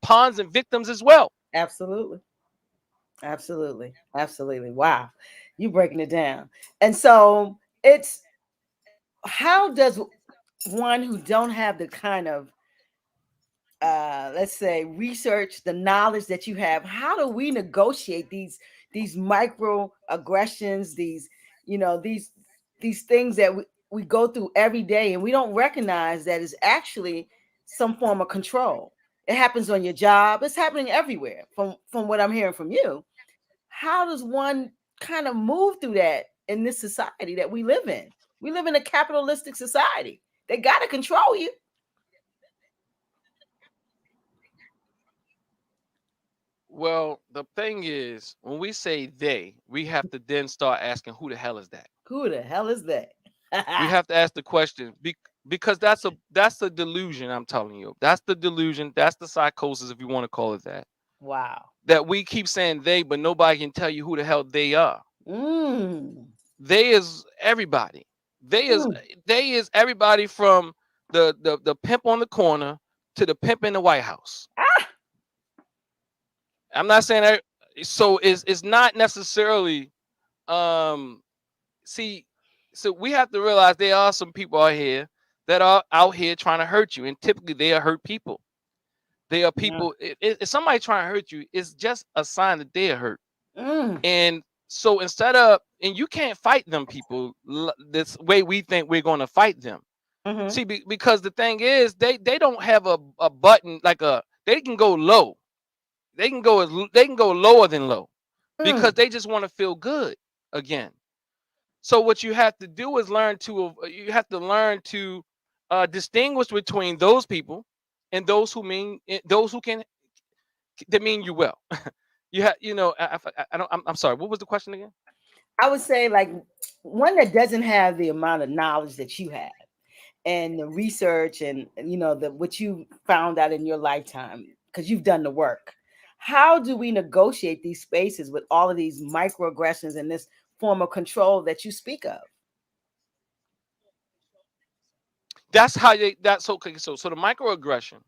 pawns and victims as well. Absolutely. Absolutely. Absolutely. Wow. You breaking it down. And so it's, how does one who don't have the kind of let's say research, the knowledge that you have, how do we negotiate these microaggressions, these things that we go through every day and we don't recognize that is actually some form of control? It happens on your job, it's happening everywhere from what I'm hearing from you. How does one kind of move through that in this society that we live in? We live in a capitalistic society. They got to control you. Well, the thing is, when we say they, we have to then start asking, who the hell is that? Who the hell is that? We have to ask the question because that's a delusion. I'm telling you, that's the delusion. That's the psychosis, if you want to call it that. Wow. That we keep saying they, but nobody can tell you who the hell they are. Mm. They is everybody. They is everybody from the pimp on the corner to the pimp in the White House. Ah. I'm not saying that. So it's not necessarily see. So we have to realize there are some people out here that are out here trying to hurt you, and typically they are hurt people. They are people. If somebody trying to hurt you, it's just a sign that they are hurt. And so and you can't fight them people this way we think we're going to fight them. See, because the thing is, they don't have a button like they can go low. They can go lower than low because they just want to feel good again. So what you have to do is learn to distinguish between those people and those who mean that mean you well. I'm sorry. What was the question again? I would say, like, one that doesn't have the amount of knowledge that you have and the research and what you found out in your lifetime, because you've done the work. How do we negotiate these spaces with all of these microaggressions and this form of control that you speak of? That's how that's okay. So the microaggression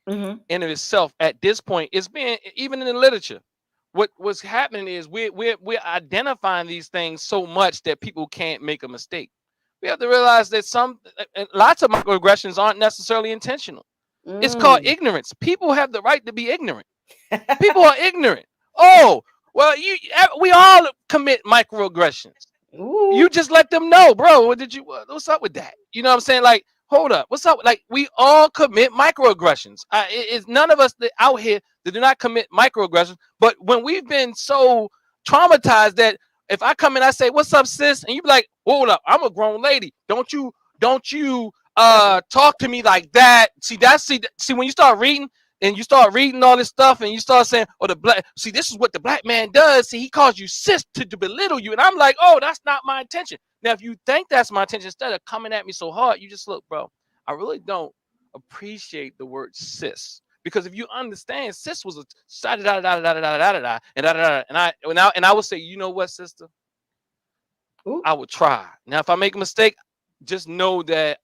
in of itself at this point is being, even in the literature, what's happening is we're identifying these things so much that people can't make a mistake. We have to realize that lots of microaggressions aren't necessarily intentional. It's called Mm. ignorance. People have the right to be ignorant. People are ignorant. Oh, well, we all commit microaggressions. You Ooh. just let them know, bro. What's up with that? You know what I'm saying? Like, hold up, what's up? Like, we all commit microaggressions. It's none of us that out here that do not commit microaggressions. But when we've been so traumatized that if I come in, I say, "What's up, sis?" and you be like, "Hold up, I'm a grown lady. Don't you talk to me like that." See when you start reading and you start reading all this stuff and you start saying, "Oh, the black, see, this is what the black man does. See, he calls you sis to belittle you." And I'm like, "Oh, that's not my intention." Now, if you think that's my intention, instead of coming at me so hard, you just look, bro, I really don't appreciate the word sis. Because if you understand, sis was a da da da da da da da da and da da and I would say, you know what, sister, Ooh. I would try. Now, if I make a mistake, just know that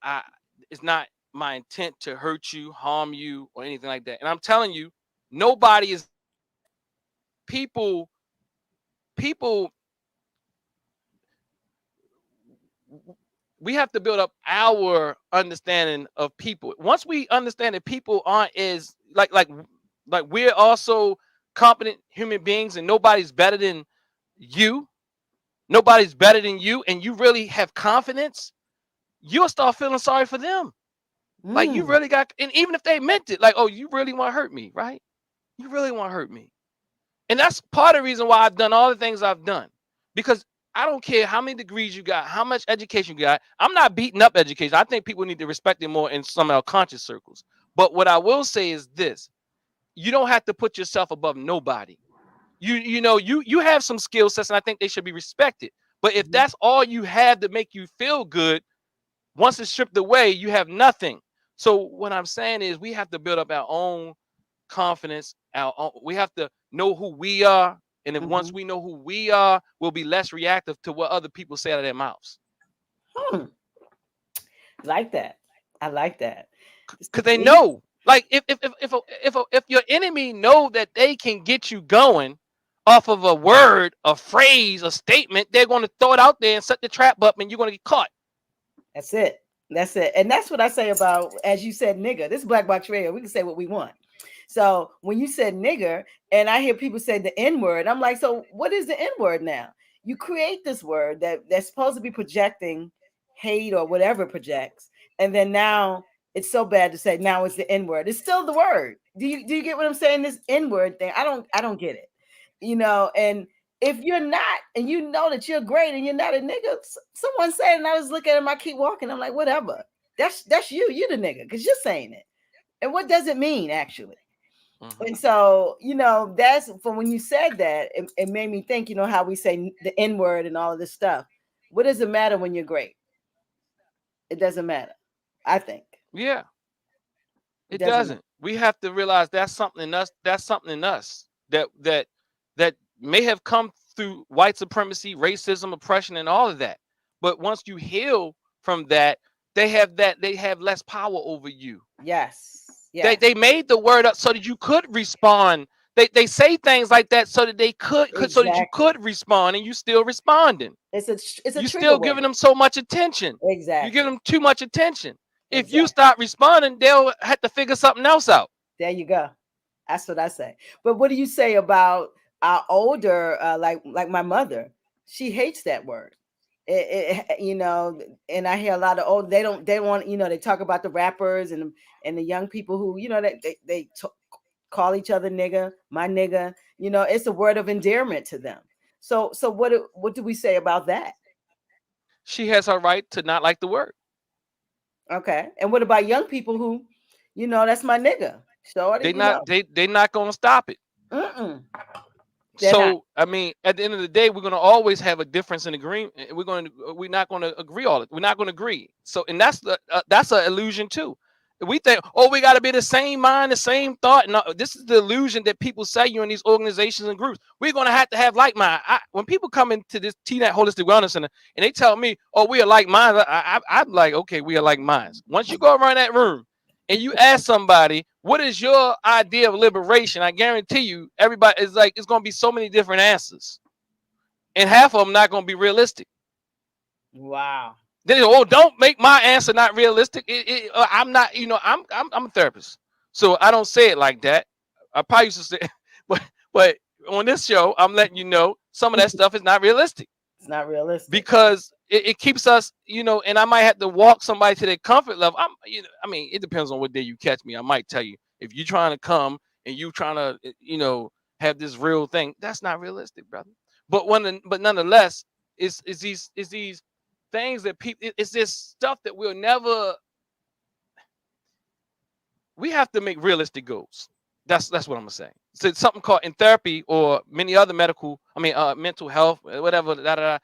it's not my intent to hurt you, harm you, or anything like that. And I'm telling you, nobody is people. People, we have to build up our understanding of people. Once we understand that people aren't as like we're also competent human beings, and nobody's better than you. Nobody's better than you, and you really have confidence. You'll start feeling sorry for them. Like, you Mm. really got, and even if they meant it, like, oh, you really want to hurt me, right? You really want to hurt me. And that's part of the reason why I've done all the things I've done. Because I don't care how many degrees you got, how much education you got. I'm not beating up education. I think people need to respect it more in some of our conscious circles. But what I will say is this: you don't have to put yourself above nobody. You have some skill sets, and I think they should be respected. But if Mhm. that's all you have to make you feel good, once it's stripped away, you have nothing. So what I'm saying is we have to build up our own confidence. We have to know who we are. And if once Mhm. we know who we are, we'll be less reactive to what other people say out of their mouths. Hmm. Like that. I like that. Because they See? know. Like, if your enemy know that they can get you going off of a word, a phrase, a statement, they're going to throw it out there and set the trap up, and you're going to get caught. That's it. That's it. And that's what I say about, as you said, nigger. This is Black Box Radio. We can say what we want. So when you said nigger, and I hear people say the N word, I'm like, so what is the N word now? You create this word that's supposed to be projecting hate or whatever it projects, and then now it's so bad to say now it's the N word. It's still the word. Do you get what I'm saying? This N word thing, I don't get it. And if you're not, and you know that you're great, and you're not a nigga, someone said, and I was looking at him, I keep walking. I'm like, whatever. That's you. You the nigga because you're saying it. And what does it mean actually? Mhm. And so, that's from when you said that, it made me think, how we say the N word and all of this stuff. What does it matter when you're great? It doesn't matter. I think Yeah, it it doesn't matter. doesn't. We have to realize that's something in us. That's something in us that may have come through white supremacy, racism, oppression, and all of that. But once you heal from that, they have less power over you. Yes. They Yes. they made the word up so that you could respond. They say things like that so that they could so that you Exactly. could respond, and you still responding. It's a You trigger still giving word. them so much attention. You give Exactly. them too much attention. If you Exactly. stop responding, they'll have to figure something else out. There you go. That's what I say. But what do you say about our older, like my mother? She hates that word. And I hear a lot of old. They want, they talk about the rappers and the young people who, call each other nigga, my nigga. It's a word of endearment to them. So what do we say about that? She has her right to not like the word. Okay. And what about young people who, that's my nigga, shorty, They not gonna stop it. Mm-mm, they're not. So I mean, at the end of the day, we're gonna always have a difference in agreement. We're not gonna agree all it. We're not gonna agree. So, and that's an illusion too. We think, oh, we got to be the same mind, the same thought. No, this is the illusion that people say you in these organizations and groups. We're gonna have like mind. When people come into this TNAT Holistic Wellness Center and they tell me, oh, we are like minds, I'm like, okay, we are like minds. Once you go around that room and you ask somebody, what is your idea of liberation? I guarantee you, everybody is like, it's going to be so many different answers. And half of them not going to be realistic. Wow. Then, oh, don't make my answer not realistic. I'm not, I'm a therapist. So I don't say it like that. I probably used to say, but but on this show, I'm letting you know some of that stuff is not realistic It's not realistic. because it keeps us, and I might have to walk somebody to their comfort level. I mean, it depends on what day you catch me. I might tell you if you're trying to come and you trying to, have this real thing. That's not realistic, brother. But nonetheless, it's these things that people. It's this stuff that we'll never. We have to make realistic goals. That's what I'm gonna say. So it's something called in therapy or many other mental health, whatever,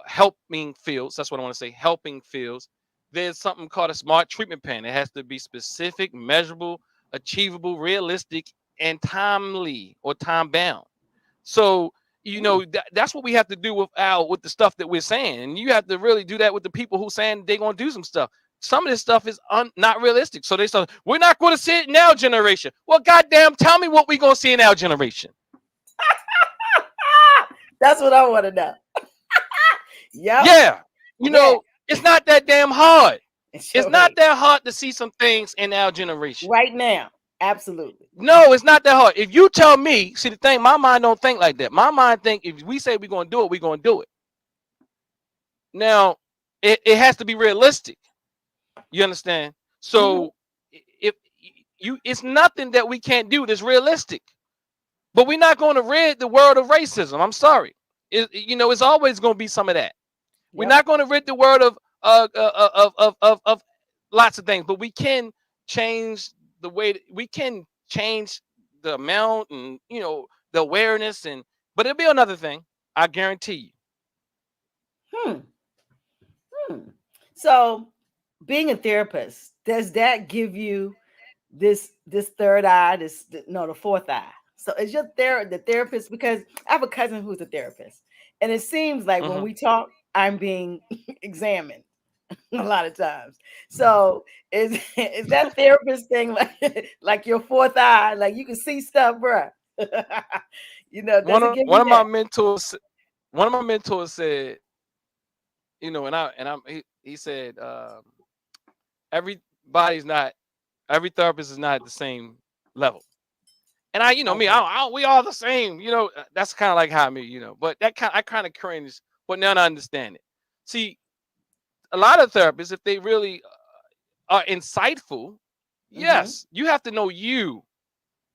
helping fields. That's what I want to say. Helping fields. There's something called a smart treatment plan. It has to be specific, measurable, achievable, realistic, and timely or time bound. So that's what we have to do with the stuff that we're saying, and you have to really do that with the people who saying they're gonna do some stuff. Some of this stuff is not realistic. So they say we're not going to see it in our generation. Well, goddamn, tell me what we're going to see in our generation. That's what I want to know. Yep. Yeah. It's not that damn hard. It's not that hard to see some things in our generation. Right now. Absolutely. No, it's not that hard. If you tell me, see the thing, my mind don't think like that. My mind think if we say we're going to do it, we're going to do it. Now, it has to be realistic. You understand? So if it's nothing that we can't do that's realistic. But we're not going to rid the world of racism. I'm sorry. It's always going to be some of that. Yep. We're not going to rid the world of lots of things, but we can change the way we can change the amount and the awareness but it'll be another thing. I guarantee you. So being a therapist, does that give you this third eye, the fourth eye? So is your the therapist, because I have a cousin who's a therapist, and it seems like when we talk, I'm being examined a lot of times. So is that therapist thing like your fourth eye, like you can see stuff, bruh? One of my mentors said, he said, every therapist is not at the same level. And we all the same, that's kind of like how but I kind of cringe, but now I understand it. See, a lot of therapists, if they really are insightful, yes, you have to know you.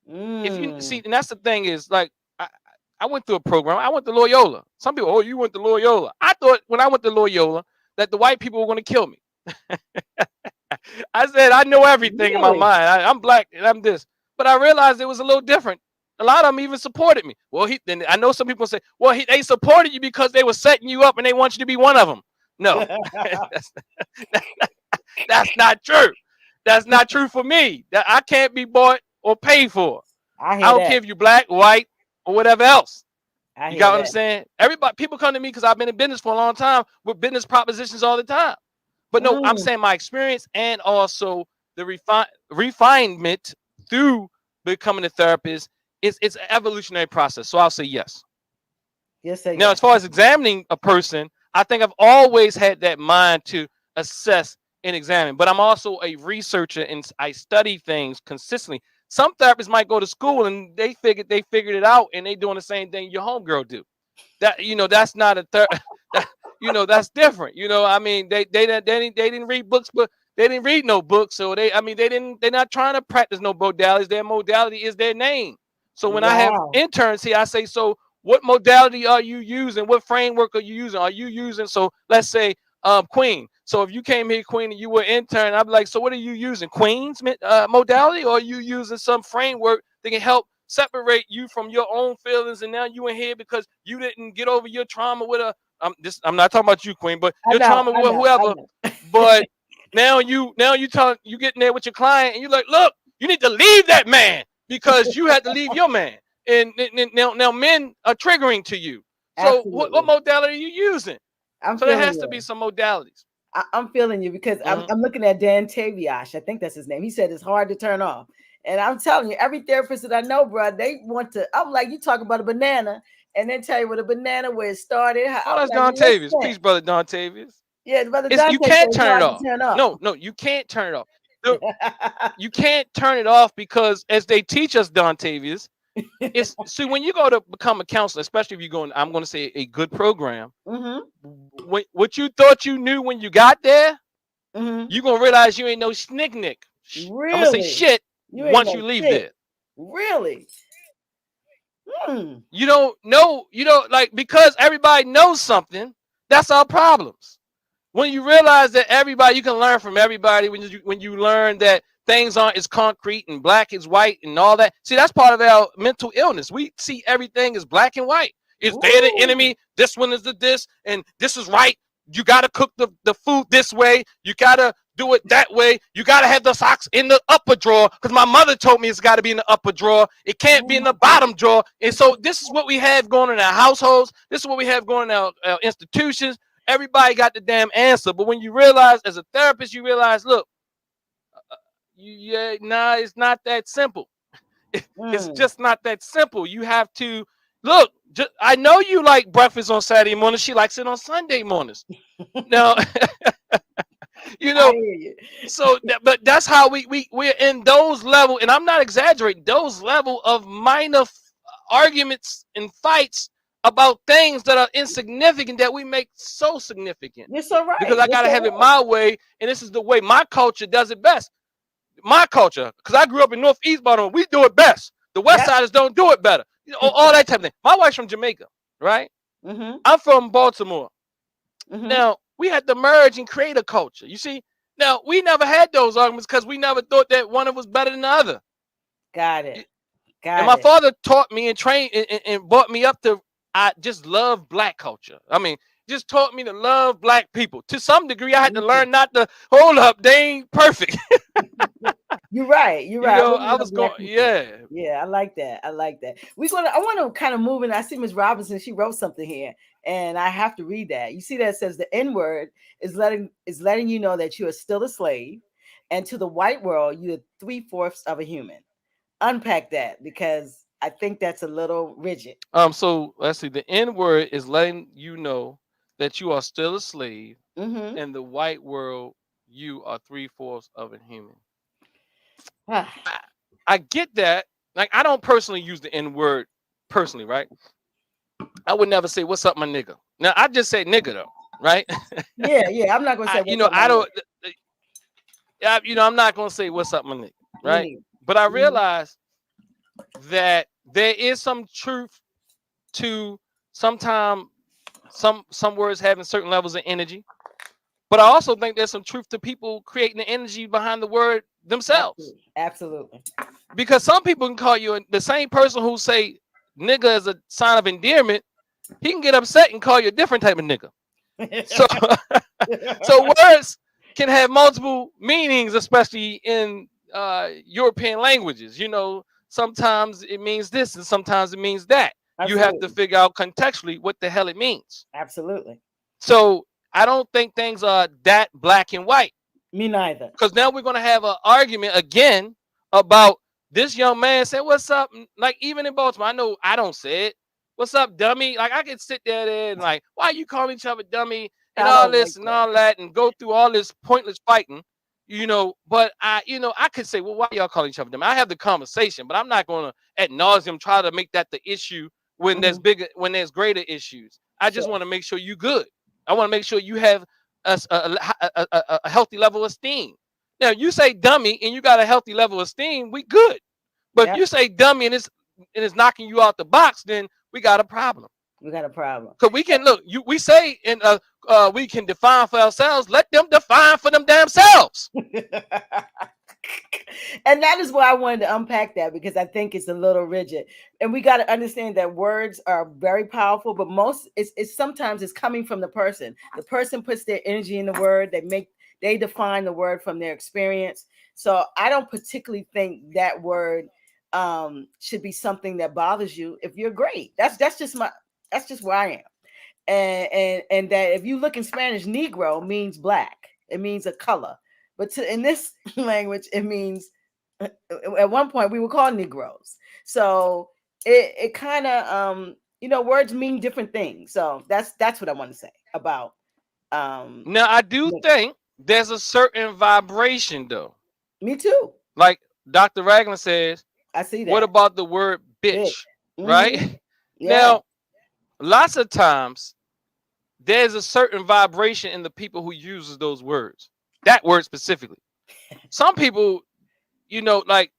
If you see, and that's the thing is, like, I went through a program. I went to Loyola. Some people, oh, you went to Loyola. I thought when I went to Loyola that the white people were going to kill me. I said, I know everything in my mind. I'm black and I'm this. But I realized it was a little different. A lot of them even supported me. Well, then I know some people say, well, they supported you because they were setting you up and they want you to be one of them. No, that's not true. That's not true for me. That I can't be bought or paid for. I don't care if you're black, white, or whatever else. You got what I'm saying? People come to me because I've been in business for a long time with business propositions all the time. But no, I'm saying my experience and also the refinement through becoming a therapist it's an evolutionary process. So I'll say yes. Yes. Now, as far as examining a person, I think I've always had that mind to assess and examine. But I'm also a researcher and I study things consistently. Some therapists might go to school and they figured it out and they doing the same thing your homegirl do. That that's not a that's different. I mean, they didn't read books, but they didn't read no books. So they're not trying to practice no modalities. Their modality is their name. So when I have interns here, I say, so what modality are you using? What framework are you using? Are you using, so let's say Queen. So if you came here, Queen, and you were an intern, I'd be like, so what are you using? Queen's modality, or are you using some framework that can help separate you from your own feelings? And now you in here because you didn't get over your trauma with I'm not talking about you, Queen, but your trauma with whoever. But now you getting there with your client and you're like, look, you need to leave that man because you had to leave your man. And now men are triggering to you. So what modality are you using? So there has to be some modalities. I'm feeling you because I'm looking at Dan Taviash. I think that's his name. He said it's hard to turn off. And I'm telling you, every therapist that I know, bro, they want to. I'm like, you talk about a banana and then tell you what a banana, where it started. That's Don Tavius. Peace, brother Don Tavius. Yeah, brother Don Tavius. You can't turn it off. No, you can't turn it off. You can't turn it off because, as they teach us, Dontavius, it's see when you go to become a counselor, especially if you're going, I'm going to say a good program. What you thought you knew when you got there, you're gonna realize you ain't no snick. I'm gonna say Really? shit You ain't once no you leave shit. there. Really? You don't know, like, because everybody knows something, that's our problems. When you realize that everybody, you can learn from everybody, when you learn that things aren't as concrete and black is white and all that. See, that's part of our mental illness. We see everything as black and white. Is they the enemy? This one is the this, and this is right. You got to cook the food this way. You got to do it that way. You got to have the socks in the upper drawer because my mother told me it's got to be in the upper drawer. It can't be in the bottom drawer. And so this is what we have going in our households. This is what we have going in our institutions. Everybody got the damn answer. But when you realize, as a therapist, you realize, look, it's not that simple. It's just not that simple. You have to look. I know you like breakfast on Saturday morning. She likes it on Sunday mornings. Now, so but that's how we're in those level, and I'm not exaggerating, those level of minor arguments and fights about things that are insignificant that we make so significant. You're so right. Because I gotta have it my way, and this is the way my culture does it best. My culture, because I grew up in Northeast Baltimore, we do it best. The West Siders don't do it better. All that type of thing. My wife's from Jamaica, right? I'm from Baltimore. Now, we had to merge and create a culture. You see, now we never had those arguments because we never thought that one of us was better than the other. Got it. And my father taught me and trained and brought me up to, I just love black culture. I mean, just taught me to love black people. To some degree, I had to learn not to hold up. They ain't perfect. You're right. I was going, I like that. I want to kind of move in. I see Ms. Robinson. She wrote something here, and I have to read that. You see that it says the N word is letting you know that you are still a slave, and to the white world, you're 3/4 of a human. Unpack that, because I think that's a little rigid. So let's see. The N word is letting you know that you are still a slave, and the white world, you are 3/4 of a human. I get that. Like, I don't personally use the N word personally, right? I would never say "What's up, my nigga." Now I just say "nigga" though, right? Yeah. I'm not gonna say. I don't. I'm not gonna say "What's up, my nigga," right? But I realize that there is some truth to sometimes some words having certain levels of energy. But I also think there's some truth to people creating the energy behind the word themselves. Absolutely. Because some people can call you the same person who say nigga as a sign of endearment. He can get upset and call you a different type of nigga. So words can have multiple meanings, especially in European languages. Sometimes it means this and sometimes it means that. Absolutely. You have to figure out contextually what the hell it means. Absolutely. So I don't think things are that black and white. Me neither. Because now we're going to have an argument again about this young man saying, "What's up?" Like, even in Baltimore, I know I don't say it. "What's up, dummy?" Like, I could sit there and like, why you calling each other dummy and all this and all that and go through all this pointless fighting, But I could say, well, why y'all calling each other dummy? I have the conversation, but I'm not going to ad nauseum try to make that the issue when there's greater issues. I just want to make sure you good. I want to make sure you have a healthy level of esteem. Now, you say dummy and you got a healthy level of esteem, we good. But if you say dummy and it's knocking you out the box, then we got a problem. Because we can we say we can define for ourselves. Let them define for them damn selves. And that is why I wanted to unpack that, because I think it's a little rigid, and we got to understand that words are very powerful, but it's sometimes it's coming from the person. The person puts their energy in the word. They define the word from their experience. So I don't particularly think that word should be something that bothers you if you're great. That's just where I am. And that if you look in Spanish, Negro means black. It means a color. But in this language, it means, at one point we were called Negroes. So it kind of, words mean different things. So that's what I want to say about. Now, I do think there's a certain vibration, though. Me too. Like Dr. Ragland says, I see what that. about the word Bitch. bitch? Mm-hmm. Right? Yeah. Now, lots of times there's a certain vibration in the people who uses those words. That word specifically. Some people, like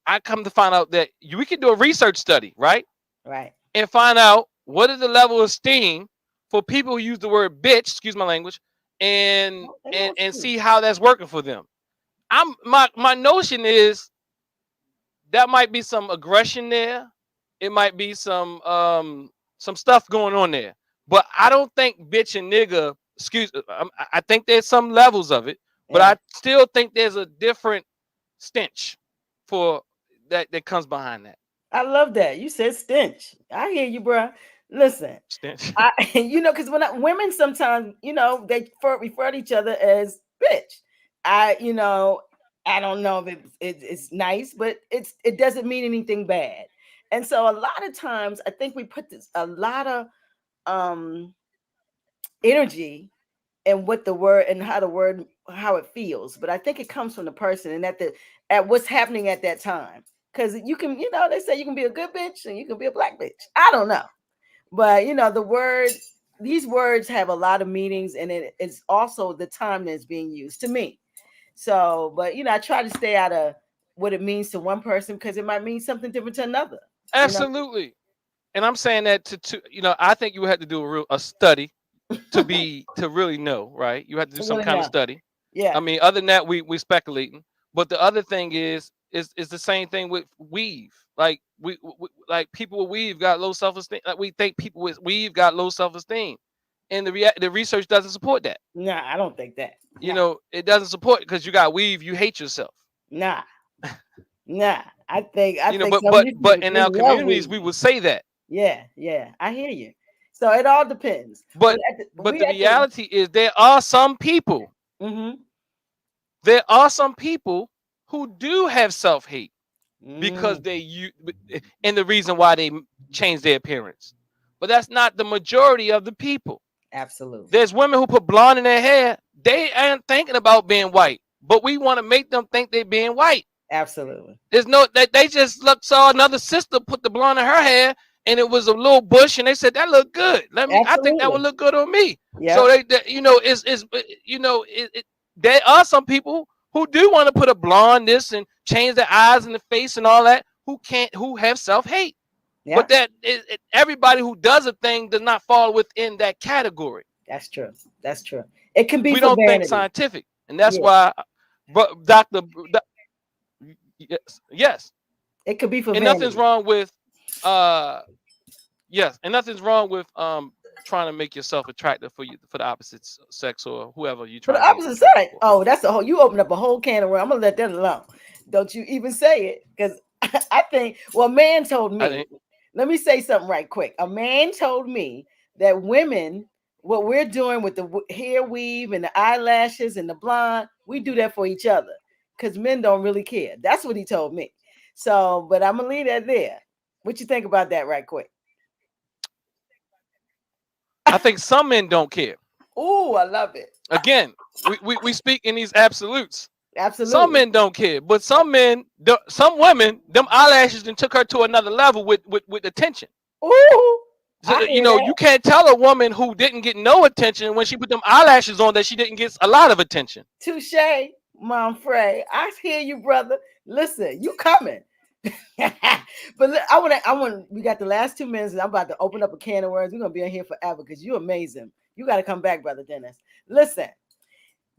I come to find out that we can do a research study, right? Right. And find out what is the level of esteem for people who use the word bitch, excuse my language, and Oh, they and want and to. see how that's working for them. My notion is that might be some aggression there. It might be some stuff going on there. But I don't think bitch and nigga, I think there's some levels of it, but Yeah. I still think there's a different stench for that comes behind that. I love that. You said stench. I hear you, bruh. Listen, Stench. because women sometimes, they refer to each other as bitch. I, you know, I don't know if it's nice, but it doesn't mean anything bad. And so a lot of times, I think we put a lot of um energy and what the word and how it feels, but I think it comes from the person and at what's happening at that time, because you can, they say you can be a good bitch and you can be a black bitch. I don't know, but these words have a lot of meanings, and it's also the time that's being used to me. So, but I try to stay out of what it means to one person, because it might mean something different to another. you know Absolutely. And I'm saying that I think you would have to do a study to really know, right? You have to do to some really kind of know. study. I Yeah. mean, other than that, we speculating. But the other thing is the same thing with weave. Like we like people with weave got low self esteem. Like we think people with weave got low self esteem, and the research doesn't support that. Nah, I don't think that. It doesn't support, because you got weave, you hate yourself. Nah, nah. I think some of But these people in they our love communities, weed. we would say that. Yeah, yeah. I hear you. So it all depends. But But but we the at the reality is mm-hmm. there are some people who do have self hate because Mm, and the reason why they change their appearance. But that's not the majority of the people. absolutely. There's women who put blonde in their hair. They aren't thinking about being white, but we want to make them think they're being white. Absolutely. There's no they just saw another sister put the blonde in her hair, and it was a little bush, and they said that looked good. I think that would Absolutely. look good on me. So Yep. there are some people who do want to put a blonde this and change their eyes and the face and all that, who have self hate. But Yep. everybody who does a thing does not fall within that category. That's true. That's true. It can be We for don't think vanity. scientific, and that's Yeah. why, but yes, It could be for and nothing's vanity. wrong with uh yes, and nothing's wrong with trying to make yourself attractive for the opposite sex, or whoever you're For the trying to be opposite attractive side. for. Oh, that's a whole you open up a whole can of worms. I'm gonna let that alone. Don't you even say it. Because I think a man told I me, think let me say something right quick. A man told me that women, what we're doing with the hair weave and the eyelashes and the blonde, we do that for each other. Because men don't really care. That's what he told me. So, but I'm gonna leave that there. What you think about that right quick? I think some men don't care. Oh, I love it. Again, we speak in these absolutes. Some Absolutely. men don't care, but some women, them eyelashes then took her to another level with attention. Ooh, So, I hear that. you can't tell a woman who didn't get no attention when she put them eyelashes on that she didn't get a lot of attention. Touche, Mom Frey. I hear you, brother. Listen, you coming. But we got the last 2 minutes, and I'm about to open up a can of worms. We're gonna be in here forever because you're amazing. You got to come back, brother Dennis. Listen,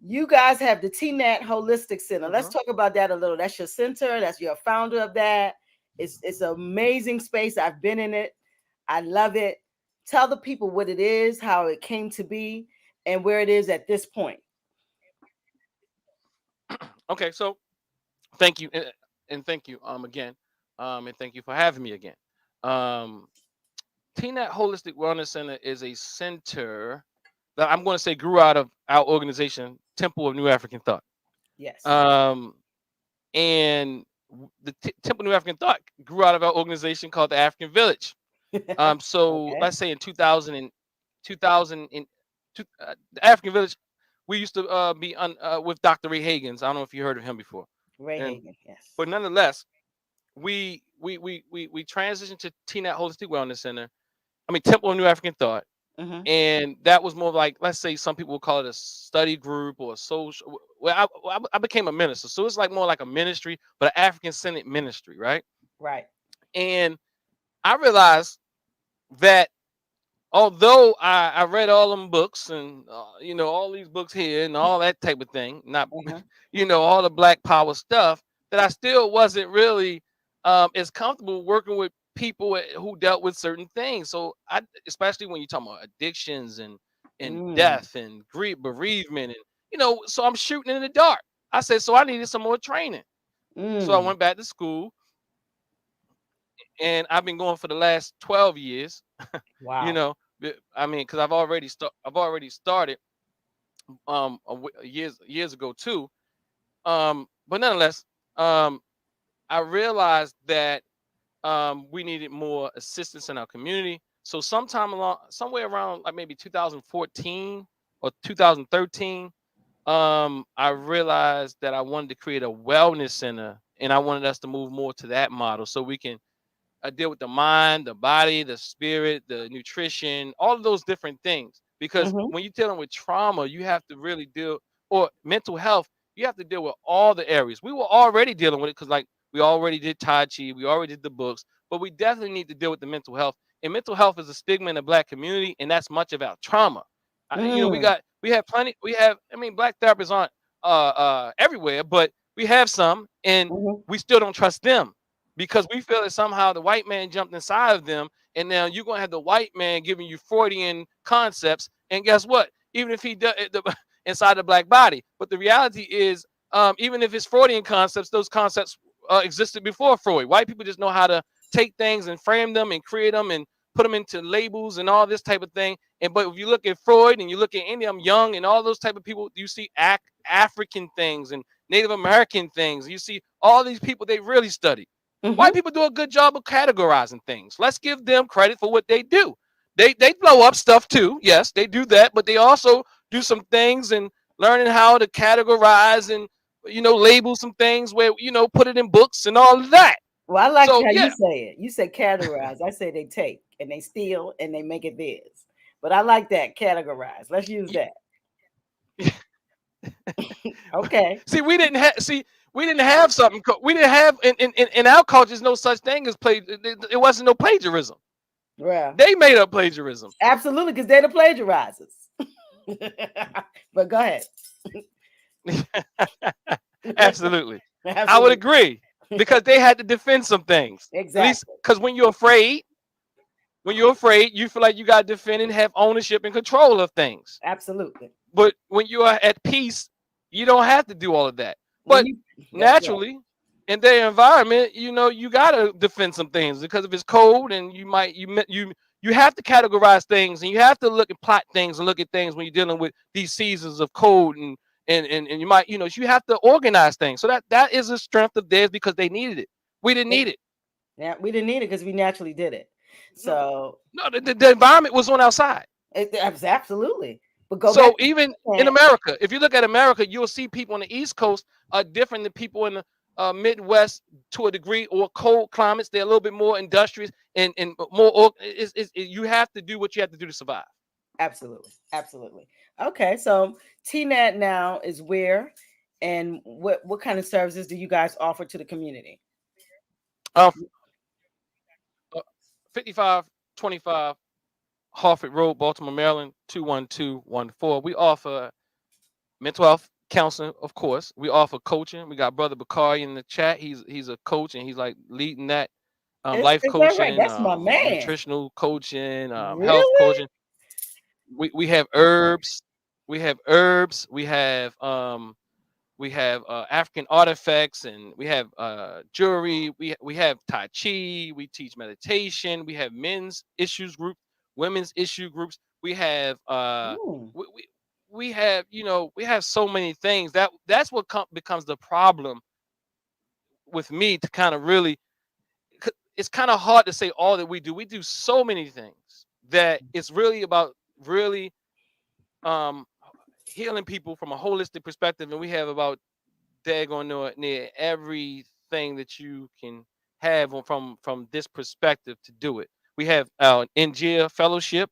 you guys have the TNAT Holistic Center. Let's Mhm. talk about that a little. That's your center. That's your founder of that. It's an amazing space. I've been in it. I love it. Tell the people what it is, how it came to be, and where it is at this point. Okay, so thank you, and thank you again, and thank you for having me again. Um, TNAT Holistic Wellness Center is a center that I'm going to say grew out of our organization, Temple of New African Thought. Yes. Um, and the Temple of New African Thought grew out of our organization called the African Village. So Okay. let's say in 2000 the African Village, we used to be with Dr. Ray Hagins. I don't know if you heard of him before. Ray And Hagan, yes. but nonetheless, we transitioned to TNAT Holistic Wellness Center. I mean, Temple of New African Thought. Mm-hmm. And that was more like, let's say some people would call it a study group or a social. Well, I became a minister, so it's like more like a ministry, but an African centered ministry, right? Right. And I realized that although I read all them books and all these books here and all that type of thing, not Uh-huh. all the Black Power stuff, that I still wasn't really as comfortable working with people who dealt with certain things. So especially when you talk about addictions and Mm. death and grief, bereavement, and so I'm shooting in the dark. I said, so I needed some more training. So I Mm. went back to school, and I've been going for the last 12 years. you Wow. know, I mean, because I've already started years ago too. But nonetheless, um, I realized that we needed more assistance in our community. So somewhere around like maybe 2014 or 2013, I realized that I wanted to create a wellness center, and I wanted us to move more to that model so we can deal with the mind, the body, the spirit, the nutrition, all of those different things. Because Mm-hmm. when you're dealing with trauma, you have to really deal, or mental health, you have to deal with all the areas. We were already dealing with it because, like, we already did Tai Chi, we already did the books, but we definitely need to deal with the mental health. And mental health is a stigma in the Black community, and that's much about trauma. Mm. We have plenty. I mean, Black therapists aren't everywhere, but we have some, and Mm-hmm. we still don't trust them because we feel that somehow the white man jumped inside of them, and now you're gonna have the white man giving you Freudian concepts, and guess what? Even if he does inside the Black body, but the reality is, even if it's Freudian concepts, those concepts existed before Freud. White people just know how to take things and frame them and create them and put them into labels and all this type of thing. And but if you look at Freud and you look at any of them, Young and all those type of people, you see African things and Native American things. You see all these people they really study. Mm-hmm. White people do a good job of categorizing things. Let's give them credit for what they do. They blow up stuff too. Yes, they do that, but they also do some things and learning how to categorize and label some things where put it in books and all of that. Well, I like So how you yeah. say it. You say categorize. I say they take and they steal and they make it theirs. But I like that categorize. Let's use that. Okay. We didn't have something. We didn't have in our cultures no such thing as play. It wasn't no plagiarism. Well, They made up plagiarism. absolutely, because they're the plagiarizers. But go ahead. Absolutely. I would Absolutely. agree because they had to defend some things. At least Exactly. because when you're afraid, you feel like you got to defend and have ownership and control of things. Absolutely. But when you are at peace, you don't have to do all of that. When But you that's right. naturally, in their environment, you gotta defend some things because if it's cold and you have to categorize things and you have to look and plot things and look at things when you're dealing with these seasons of cold and you might you have to organize things. So that is a strength of theirs because they needed it. We didn't need it. Yeah, we didn't need it because we naturally did it. No, So no, the environment was on our side. absolutely. But go back So to even in that. America, if you look at America, you'll see people on the East Coast are different than people in the Midwest to a degree, or cold climates. They're a little bit more industrious and more. You have to do what you have to do to survive. Absolutely. Absolutely. Okay. So TNAT now is where and what kind of services do you guys offer to the community? Uh, 5525 Harford Road, Baltimore, Maryland, 21214. We offer mental health counseling, of course. We offer coaching. We got Brother Bakari in the chat. He's a coach and he's like leading that life Is that right? coaching, That's my man. nutritional coaching, health Really? coaching. We have herbs. We have herbs. We have African artifacts, and we have jewelry. We have Tai Chi. We teach meditation. We have men's issues group, women's issue groups. We have Mm. we, we, we have we have so many things that's what becomes the problem with me to kind of really. It's kind of hard to say all that we do. We do so many things that it's really about really um healing people from a holistic perspective, and we have about daggone near everything that you can have from this perspective to do it. We have our Injia Fellowship,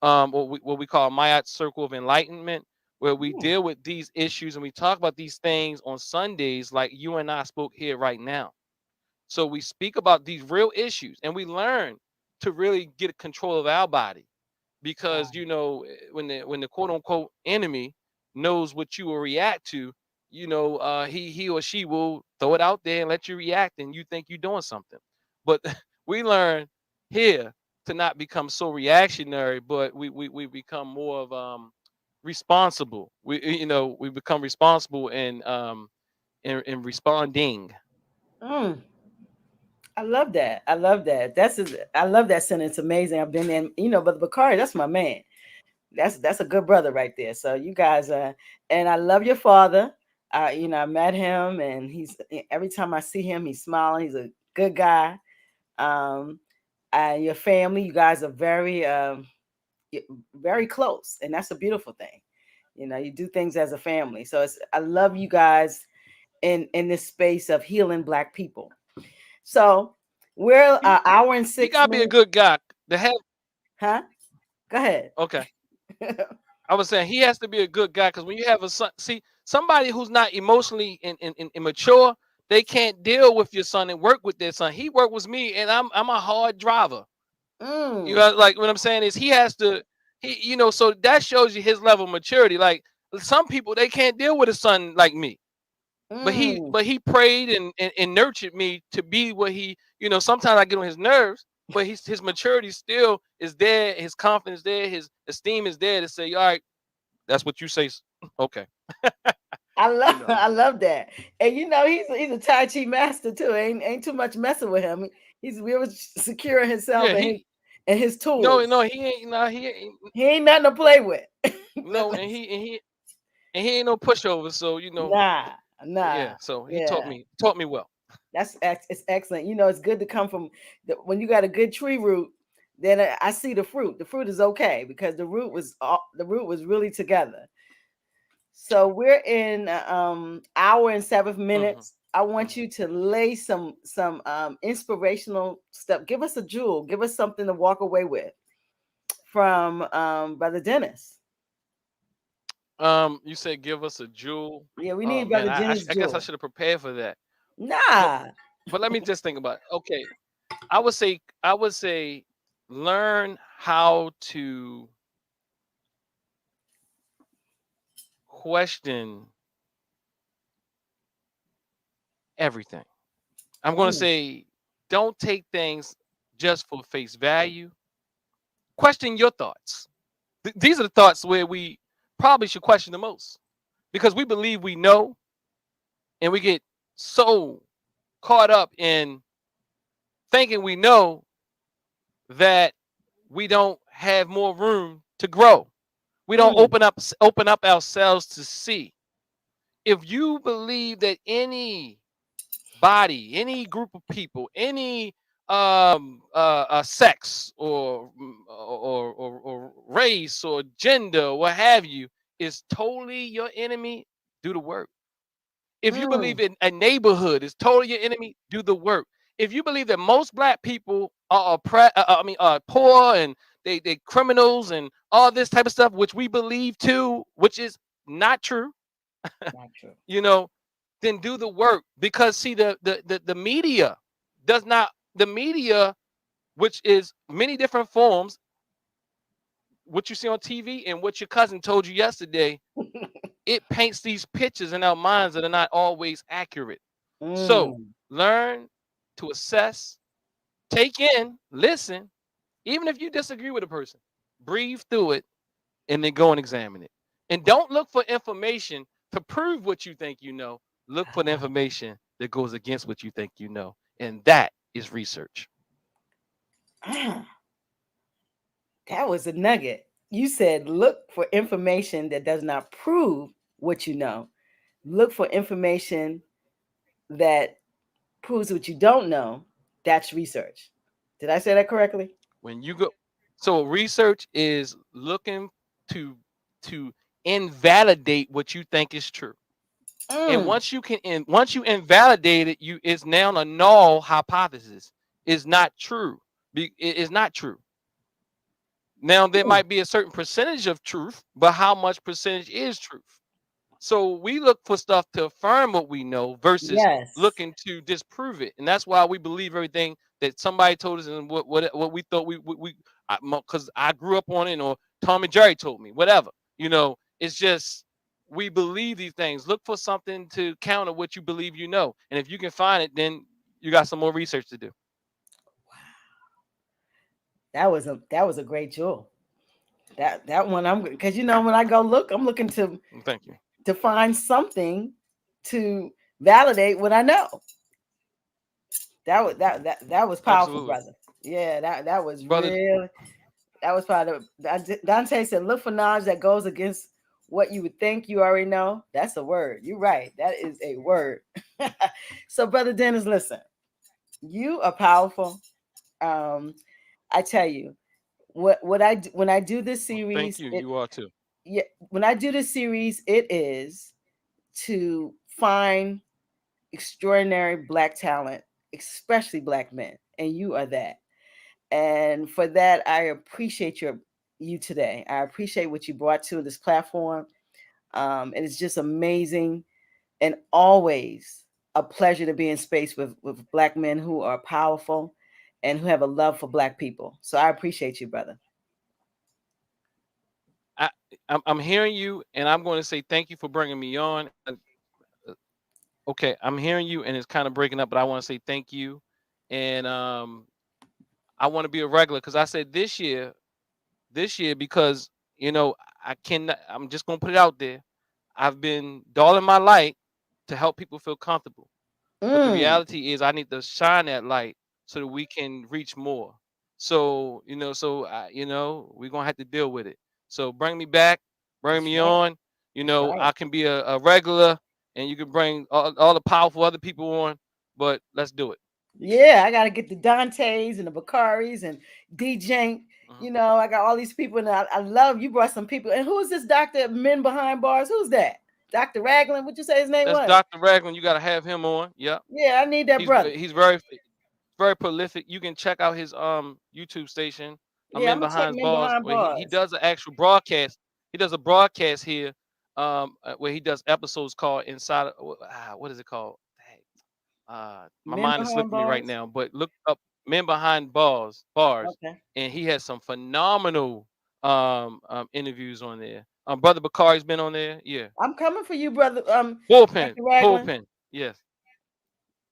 what we call Mayat Circle of Enlightenment, where we Mm. deal with these issues and we talk about these things on Sundays, like you and I spoke here right now. So we speak about these real issues and we learn to really get control of our body, because Wow. when the quote unquote enemy knows what you will react to, he or she will throw it out there and let you react and you think you're doing something. But we learn here to not become so reactionary, but we become more of responsible. We become responsible and in responding. Mm. I love that. I love that. I love that sentence. Amazing. I've been in, but Bakari, that's my man. That's a good brother right there. So you guys, and I love your father. I met him, and he's every time I see him, he's smiling. He's a good guy. Um, and your family, you guys are very close, and that's a beautiful thing. You do things as a family. So I love you guys in this space of healing Black people. So we're He, an hour and he six gotta be a minutes. good guy to have. Huh? Go ahead. Okay, I was saying he has to be a good guy, because when you have a son, see somebody who's not emotionally immature, they can't deal with your son and work with their son. He worked with me, and I'm a hard driver. Mm, Like what I'm saying is he has to, so that shows you his level of maturity. Like some people, they can't deal with a son like me, but he mm, but he prayed and nurtured me to be what he. Sometimes I get on his nerves, but his maturity still is there, his confidence there, his esteem is there to say, all right, that's what you say. Okay. I You love know. I love that. And he's a Tai Chi master too. Ain't too much messing with him. He's real secure in himself Yeah, and his no, tools. no, he ain't, no, he ain't, He ain't nothing to play with. no, and he ain't no pushover. So Nah, nah. yeah. So he taught Yeah. me taught me well. It's excellent. It's good to come from when you got a good tree root. Then I see the fruit. The fruit is okay because the root was really together. So we're in hour and 7 minutes. Hmm. I want Hmm. you to lay some inspirational stuff. Give us a jewel. Give us something to walk away with from Brother Dennis. You said give us a jewel. Yeah, we Oh need man, Brother I, I, Dennis I guess I jewel. should have prepared for that. But Nah. but let me just think about it. Okay, I would say learn how to question everything. I'm going to Mm, say don't take things just for face value. Question your thoughts. These are the thoughts where we probably should question the most, because we believe we know, and we get so caught up in thinking we know that we don't have more room to grow. We don't mm, open up ourselves to see. If you believe that any body, any group of people, any sex or race or gender, what have you, is totally your enemy, do the work. If you believe mm, in a neighborhood is totally your enemy, do the work. If you believe that most Black people are poor and they criminals and all this type of stuff, which we believe too, which is not true, not true. you know, then do the work. Because see, the media does not, the media, which is many different forms, what you see on TV and what your cousin told you yesterday, it paints these pictures in our minds that are not always accurate. So Mm. learn to assess, take in, listen, even if you disagree with a person, breathe through it, and then go and examine it. And don't look for information to prove what you think you know. Look for the information that goes against what you think you know. And that is research. Ah, that was a nugget. You said look for information that does not prove what you know. Look for information that proves what you don't know. That's research. Did I say that correctly? When you go, so research is looking to to invalidate what you think is true. And Mm. once you invalidate it, it's now a null hypothesis. It's not true. It is not true. Now there Mm. might be a certain percentage of truth, but how much percentage is truth? So we look for stuff to affirm what we know versus Yes. looking to disprove it, and that's why we believe everything that somebody told us and what we thought we because I grew up on it, or Tom and Jerry told me, whatever. It's just we believe these things. Look for something to counter what you believe you know, and if you can find it, then you got some more research to do. That was a great jewel. That one, I'm because when I go look, I'm looking Thank you, to find something to validate what I know. That was powerful, absolutely, brother. Yeah, that was brother. really that was part of Dante said, look for knowledge that goes against what you would think you already know. That's a word. You're right. That is a word. So, Brother Dennis, listen, you are powerful. Um, I tell you, when I do this Well, thank series, you. You are too. yeah, when I do this series, it is to find extraordinary Black talent, especially Black men, and you are that. And for that, I appreciate you today. I appreciate what you brought to this platform. And it's just amazing, and always a pleasure to be in space with Black men who are powerful and who have a love for Black people. So I appreciate you, brother. I, I'm hearing you, and I'm going to say thank you for bringing me on. Okay, I'm hearing you, and it's kind of breaking up, but I want to say thank you, and I want to be a regular because I said this year because I can. I'm just going to put it out there. I've been dulling my light to help people feel comfortable, but the Mm, reality is I need to shine that light so that we can reach more. So we're gonna have to deal with it. So bring me back, bring that's me right. on. That's right. I can be a regular, and you can bring all the powerful other people on. But let's do it. Yeah, I gotta get the Dantes and the Bakaris and DJ. Mhm. I got all these people, and I love you brought some people. And who is this Doctor Men Behind Bars? Who's that? Dr. Ragland? What you say his name That's was? Dr. Ragland. You got to have him on. Yep. Yeah, I need that brother. He's very prolific. You can check out his YouTube station, Yeah, I'm Men gonna check Behind Men Bars, Behind where he Bars. does an actual broadcast. He does a broadcast here, where he does episodes called Inside. What is it called? Dang, my Men mind is Behind slipping me right Bars. now. But look up Men Behind Bars, Okay. and he has some phenomenal interviews on there. Brother Bakari's been on there. Yeah, I'm coming for you, brother. Dr. Ragland. Bullpen. Yes,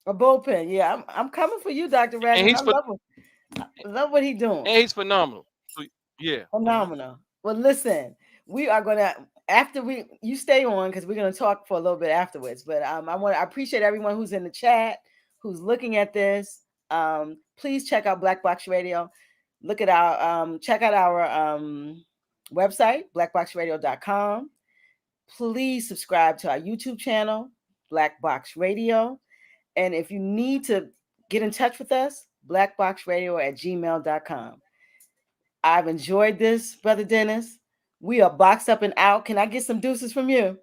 A bullpen. Yeah, I'm coming for you, Dr. and Ragland. I love what he doing. he's phenomenal. So, yeah. Phenomenal. Well, listen, we are gonna after you stay on because we're gonna talk for a little bit afterwards. But I appreciate everyone who's in the chat, who's looking at this. Please check out Black Box Radio. Look at our check out our website, blackboxradio.com. Please subscribe to our YouTube channel, Black Box Radio. And if you need to get in touch with us, blackboxradio@gmail.com. I've enjoyed this, Brother Dennis. We are boxed up and out. Can I get some deuces from you?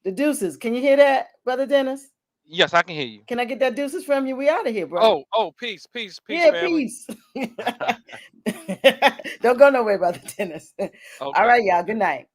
The deuces. Can you hear that, Brother Dennis? Yes, I can hear you. Can I get that deuces from you? We out of here, bro. Peace, Yeah, family. peace. Don't go nowhere, Brother Dennis. All Okay. right, y'all. Good night.